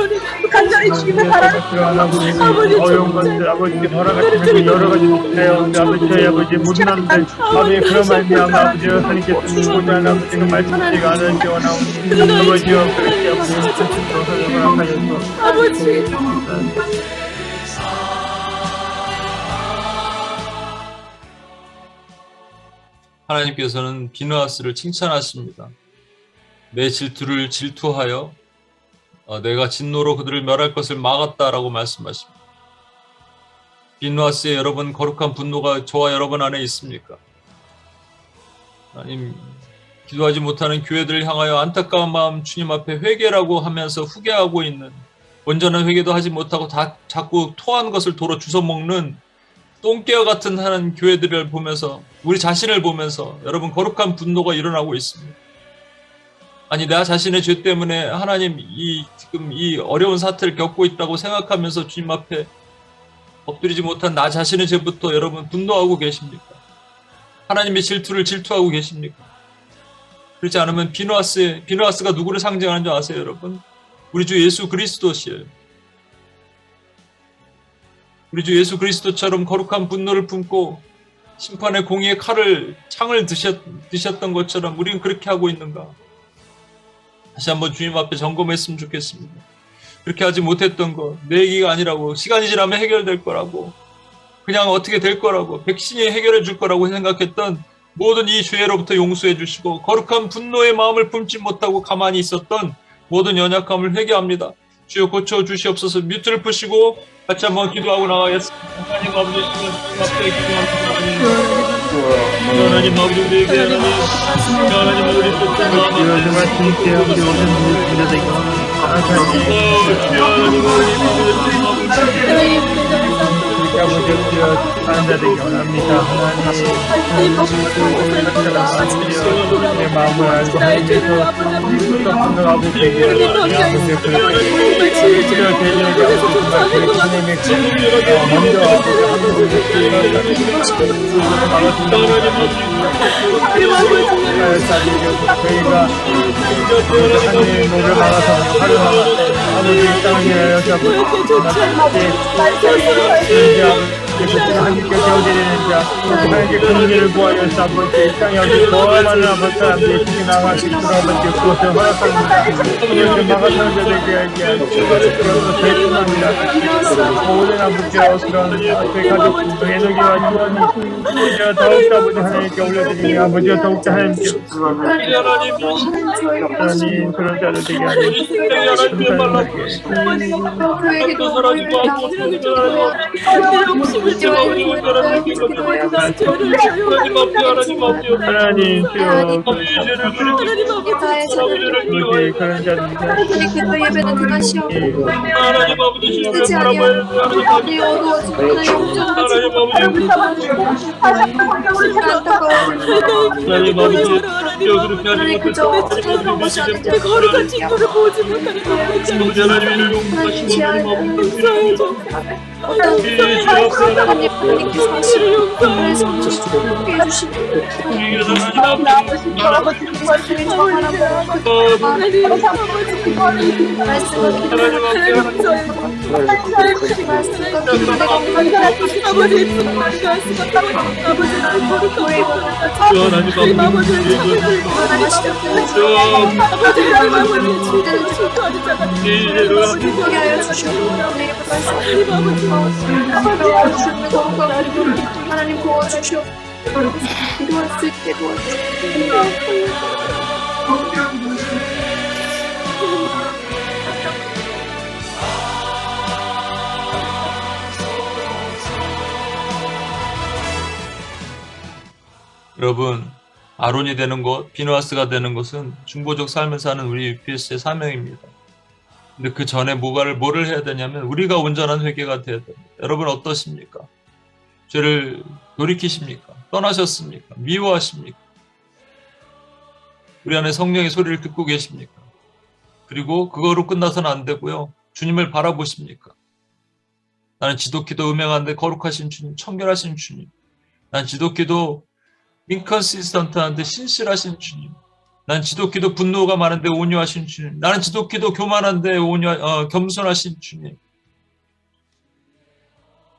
[SPEAKER 4] 간절히 주님을 바라는
[SPEAKER 5] 아버지 어려운 것들 아버지께 돌아가시는 여러 가지 있어요. 아버지 저희 아버지 못난들 아버지 그런 말미암아 아버지 하나님께 듣고자 하는 아버지가 말씀드리가 않으시기 원하옵니다. 아버지여 그렇게 아버지 하나님께서 허락하셔서
[SPEAKER 3] 아버지
[SPEAKER 1] 하나님께서는 비느하스를 칭찬하십니다. 내 질투를 질투하여 내가 진노로 그들을 멸할 것을 막았다라고 말씀하십니다. 비느하스의 여러분 거룩한 분노가 저와 여러분 안에 있습니까? 하나님 기도하지 못하는 교회들을 향하여 안타까운 마음 주님 앞에 회개라고 하면서 후회하고 있는 온전한 회개도 하지 못하고 자꾸 토한 것을 도로 주워 먹는 똥개와 같은 하는 교회들을 보면서 우리 자신을 보면서 여러분 거룩한 분노가 일어나고 있습니다. 아니 나 자신의 죄 때문에 하나님 지금 이 어려운 사태를 겪고 있다고 생각하면서 주님 앞에 엎드리지 못한 나 자신의 죄부터 여러분 분노하고 계십니까? 하나님의 질투를 질투하고 계십니까? 그렇지 않으면 비느하스가 누구를 상징하는 줄 아세요, 여러분? 우리 주 예수 그리스도시에요. 우리 주 예수 그리스도처럼 거룩한 분노를 품고 심판의 공의의 창을 드셨던 것처럼 우리는 그렇게 하고 있는가? 다시 한번 주님 앞에 점검했으면 좋겠습니다. 그렇게 하지 못했던 거, 내 얘기가 아니라고, 시간이 지나면 해결될 거라고, 그냥 어떻게 될 거라고, 백신이 해결해 줄 거라고 생각했던 모든 이 죄로부터 용서해 주시고 거룩한 분노의 마음을 품지 못하고 가만히 있었던 모든 연약함을 회개합니다. 주여 고쳐 주시옵소서. 뮤트를 푸시고 같이 한번 기도하고 나가겠습니다. 하나님 아버지 앞에 기도합니다. 하나님 아버지 우리에게 하나님 아버지
[SPEAKER 5] 이런 말씀이시여 우리 오늘 문제되고 아버지 하나님 되기 원합니다. 하나님의 마음을 알고 하나님께서 분노 아버지에게 저희가 하나님의 목을 막아서 아버지 이 땅에 하나님께 되어드리는 자, 하나님께 긍휼을 구하여서 아버지 이 땅에 어디 거하는 아버지 사람들이 죽이 나갈 수 있도록 아버지 그것을 허락합니다. 그것을 막아서는 자들에게 하여서 대충합니다. 모든 아버지와 그런 저희 가족 에너지와 지원이 이제 더욱더 아버지 하나님께 올려드리니 아버지와 더욱더 하나님께 하나님 그런 자들 되게 하나님 주여 그런 자들
[SPEAKER 3] 하나님께서 예배는 등하시오
[SPEAKER 1] 하나님 아버지
[SPEAKER 3] 뜻이 아니오 네 어두워진 하나님 안타까워
[SPEAKER 1] 하나님 아버지 그렇게
[SPEAKER 3] 하나님 그저 어떤 것이 아닌지 거룩한 친구를 보지 못하는
[SPEAKER 1] 하나님을 용서하시고
[SPEAKER 3] 용서해줘 하나님께서 하시는 그를 성취시키게 해주시고 말씀과 하나님 도와주시오. 기도할 수 있게 도와주시오.
[SPEAKER 1] 여러분 아론이 되는 것, 비느하스가 되는 것은 중보적 삶을 사는 우리 UPS의 사명입니다. 근데 그 전에 뭐를 해야 되냐면 우리가 온전한 회개가 돼야 됩니다. 여러분 어떠십니까? 죄를 돌이키십니까?
[SPEAKER 2] 떠나셨습니까? 미워하십니까? 우리 안에 성령의 소리를 듣고 계십니까? 그리고 그거로 끝나서는 안 되고요. 주님을 바라보십니까? 나는 지독히도 음행한데 거룩하신 주님, 청결하신 주님. 난 지독히도 인컨시스턴트한데 신실하신 주님. 난 지독히도 분노가 많은데 온유하신 주님. 나는 지독히도 교만한데 겸손하신 주님.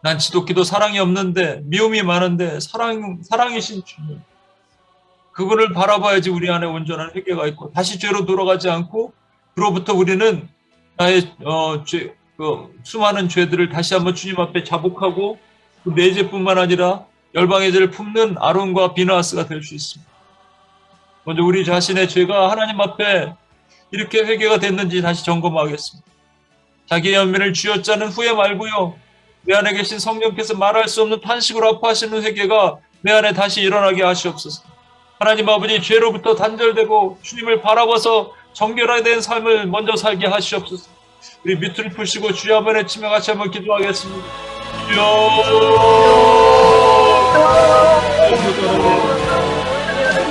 [SPEAKER 2] 난 지독히도 사랑이 없는데 미움이 많은데 사랑이신 주님. 그분을 바라봐야지 우리 안에 온전한 회개가 있고 다시 죄로 돌아가지 않고 그로부터 우리는 나의 수많은 죄들을 다시 한번 주님 앞에 자복하고 그 내 죄뿐만 아니라 열방의 죄를 품는 아론과 비나하스가 될 수 있습니다. 먼저 우리 자신의 죄가 하나님 앞에 이렇게 회개가 됐는지 다시 점검하겠습니다. 자기의 연민을 쥐어짜는 후회 말고요. 내 안에 계신 성령께서 말할 수 없는 탄식으로 아파하시는 회개가 내 안에 다시 일어나게 하시옵소서. 하나님 아버지, 죄로부터 단절되고 주님을 바라봐서 정결화된 삶을 먼저 살게 하시옵소서. 우리 밑을 푸시고 주여 한번 외치며 같이 한번 기도하겠습니다.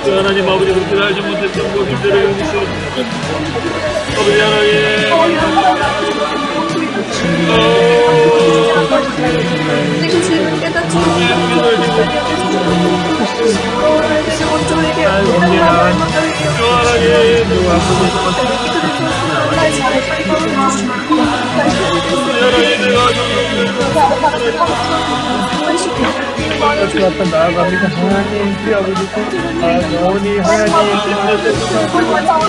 [SPEAKER 2] 주여 하나님 아버지, 그렇게 알지 못했던 고민들을 용서하옵소서. 아버지
[SPEAKER 3] 내가 죄를 깨닫지
[SPEAKER 5] 같은 나아갑니다. 하나님, 주여 아버지, 영원히 하나님,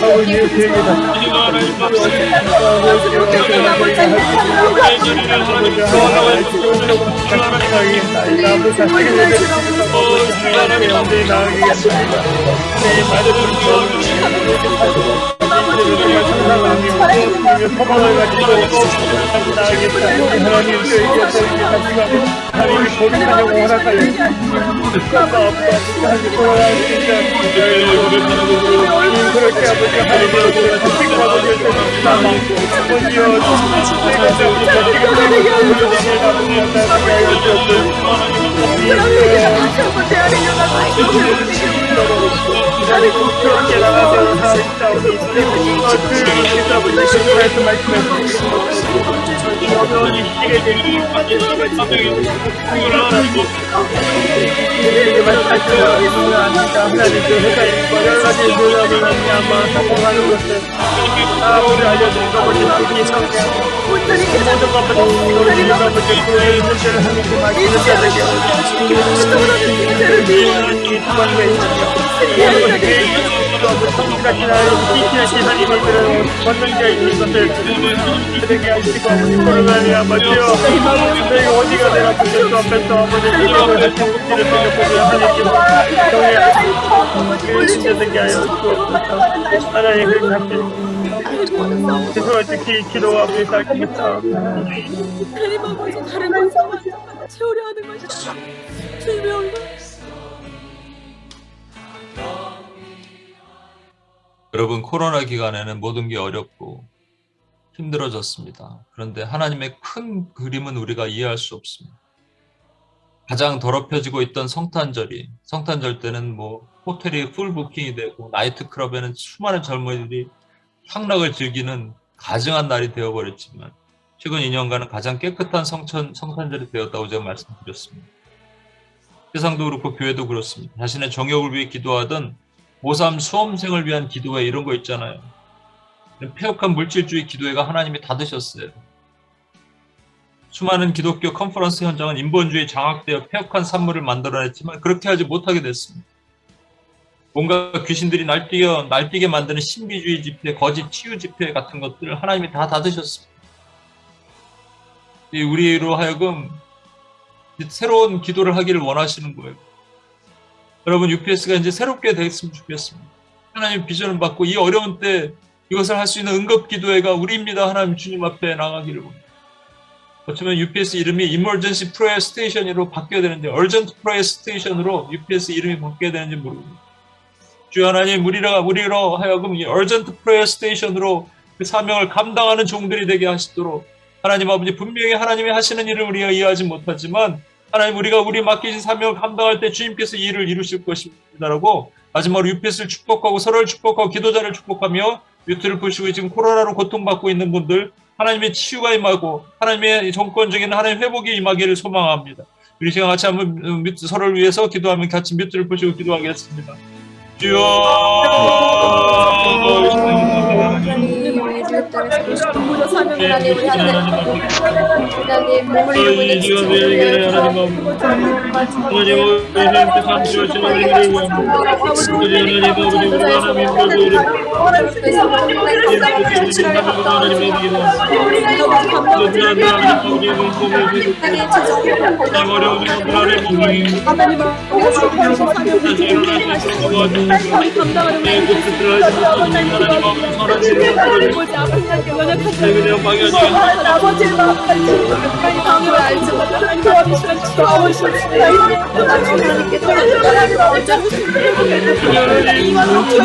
[SPEAKER 5] 아버지의 계획이다.
[SPEAKER 3] 채우려 하는 것이다. 주님의 얼굴.
[SPEAKER 2] 여러분, 코로나 기간에는 모든 게 어렵고 힘들어졌습니다. 그런데 하나님의 큰 그림은 우리가 이해할 수 없습니다. 가장 더럽혀지고 있던 성탄절 때는 호텔이 풀 부킹이 되고 나이트클럽에는 수많은 젊은이들이 향락을 즐기는 가증한 날이 되어버렸지만 최근 2년간은 가장 깨끗한 성탄절이 되었다고 제가 말씀드렸습니다. 세상도 그렇고 교회도 그렇습니다. 자신의 정욕을 위해 기도하던 모3 수험생을 위한 기도회 이런 거 있잖아요. 폐역한 물질주의 기도회가 하나님이 닫으셨어요. 수많은 기독교 컨퍼런스 현장은 인본주의 장악되어 폐역한 산물을 만들어냈지만 그렇게 하지 못하게 됐습니다. 뭔가 귀신들이 날뛰게 만드는 신비주의 집회, 거짓 치유 집회 같은 것들을 하나님이 다 닫으셨습니다. 우리로 하여금 새로운 기도를 하기를 원하시는 거예요. 여러분, UPS가 이제 새롭게 됐으면 좋겠습니다. 하나님 비전을 받고 이 어려운 때 이것을 할 수 있는 응급기도회가 우리입니다. 하나님 주님 앞에 나가기를 원합니다. 어쩌면 UPS 이름이 Emergency Prayer Station으로 바뀌어야 되는데 Urgent Prayer Station으로 UPS 이름이 바뀌어야 되는지 모릅니다. 주 하나님, 우리로 하여금 이 Urgent Prayer Station으로 그 사명을 감당하는 종들이 되게 하시도록 하나님 아버지, 분명히 하나님이 하시는 일을 우리가 이해하지 못하지만 하나님 우리가 우리 맡기신 사명을 감당할 때 주님께서 이 일을 이루실 것입니다라고 마지막으로 UPS를 축복하고 서로를 축복하고 기도자를 축복하며 뮤트를 보시고 지금 코로나로 고통받고 있는 분들 하나님의 치유가 임하고 하나님의 정권적인 하나님 회복이 임하기를 소망합니다. 우리 시간 같이 한번 서로를 위해서 기도하면 같이 뮤트를 보시고 기도하겠습니다. 주여
[SPEAKER 3] 하나님 우리 지역단에 세우시고 모든 사명을 안에 우리 하나님 몸을 이루고 있는 지체들을 위해서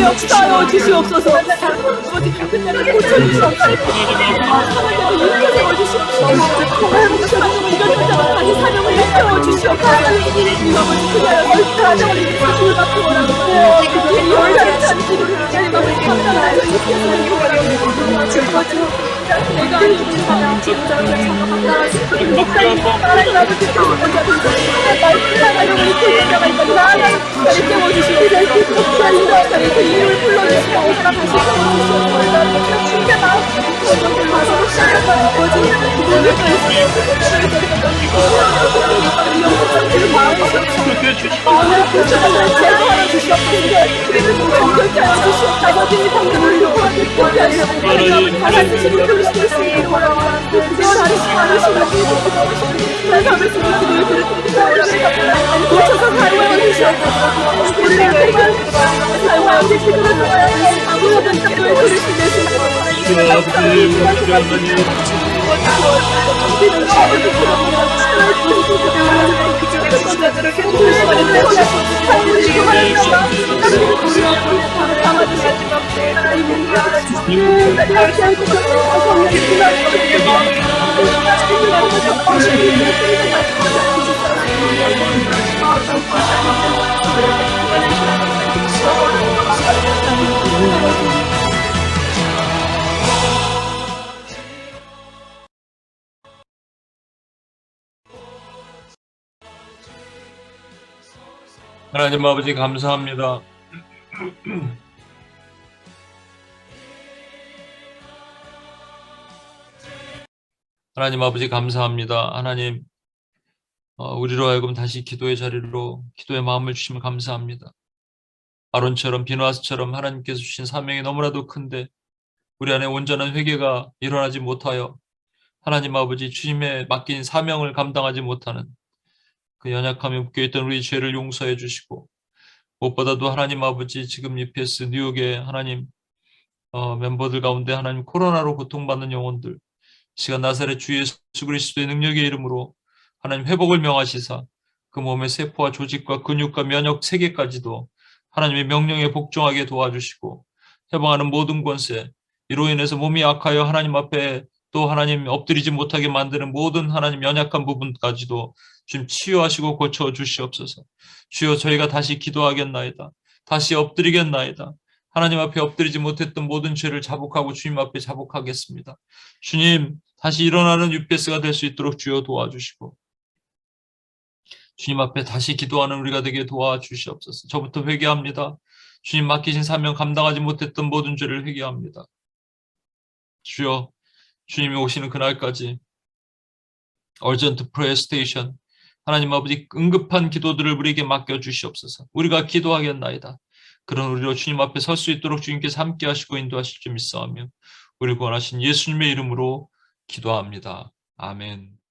[SPEAKER 4] 없어요 주시옵소서. 아버지 같은 날에 고쳐주시옵소서. 하나님 사명을 일깨워 주시옵소서. 아버지 그녀의 사명을 일깨워 내가
[SPEAKER 2] 하나님 아버지 감사합니다. 하나님 아버지 감사합니다. 하나님 우리로 하여금 다시 기도의 자리로 기도의 마음을 주시면 감사합니다. 아론처럼 비누아스처럼 하나님께서 주신 사명이 너무나도 큰데 우리 안에 온전한 회개가 일어나지 못하여 하나님 아버지 주님의 맡긴 사명을 감당하지 못하는 그 연약함에 묶여있던 우리 죄를 용서해 주시고 무엇보다도 하나님 아버지 지금 UPS 뉴욕의 하나님 멤버들 가운데 하나님 코로나로 고통받는 영혼들 시간 나사렛 주 예수 그리스도의 능력의 이름으로 하나님 회복을 명하시사 그 몸의 세포와 조직과 근육과 면역 세계까지도 하나님의 명령에 복종하게 도와주시고 해방하는 모든 권세 이로 인해서 몸이 악하여 하나님 앞에 또 하나님 엎드리지 못하게 만드는 모든 하나님 연약한 부분까지도 주님 치유하시고 고쳐주시옵소서. 주여 저희가 다시 기도하겠나이다. 다시 엎드리겠나이다. 하나님 앞에 엎드리지 못했던 모든 죄를 자복하고 주님 앞에 자복하겠습니다. 주님 다시 일어나는 UPS가 될 수 있도록 주여 도와주시고 주님 앞에 다시 기도하는 우리가 되게 도와주시옵소서. 저부터 회개합니다. 주님 맡기신 사명 감당하지 못했던 모든 죄를 회개합니다. 주여 주님이 오시는 그날까지 얼전트 프레이어 스테이션 하나님 아버지 응급한 기도들을 우리에게 맡겨주시옵소서. 우리가 기도하겠나이다. 그런 우리로 주님 앞에 설 수 있도록 주님께서 함께 하시고 인도하실 줄 믿사오며 우리 구원하신 예수님의 이름으로 기도합니다. 아멘.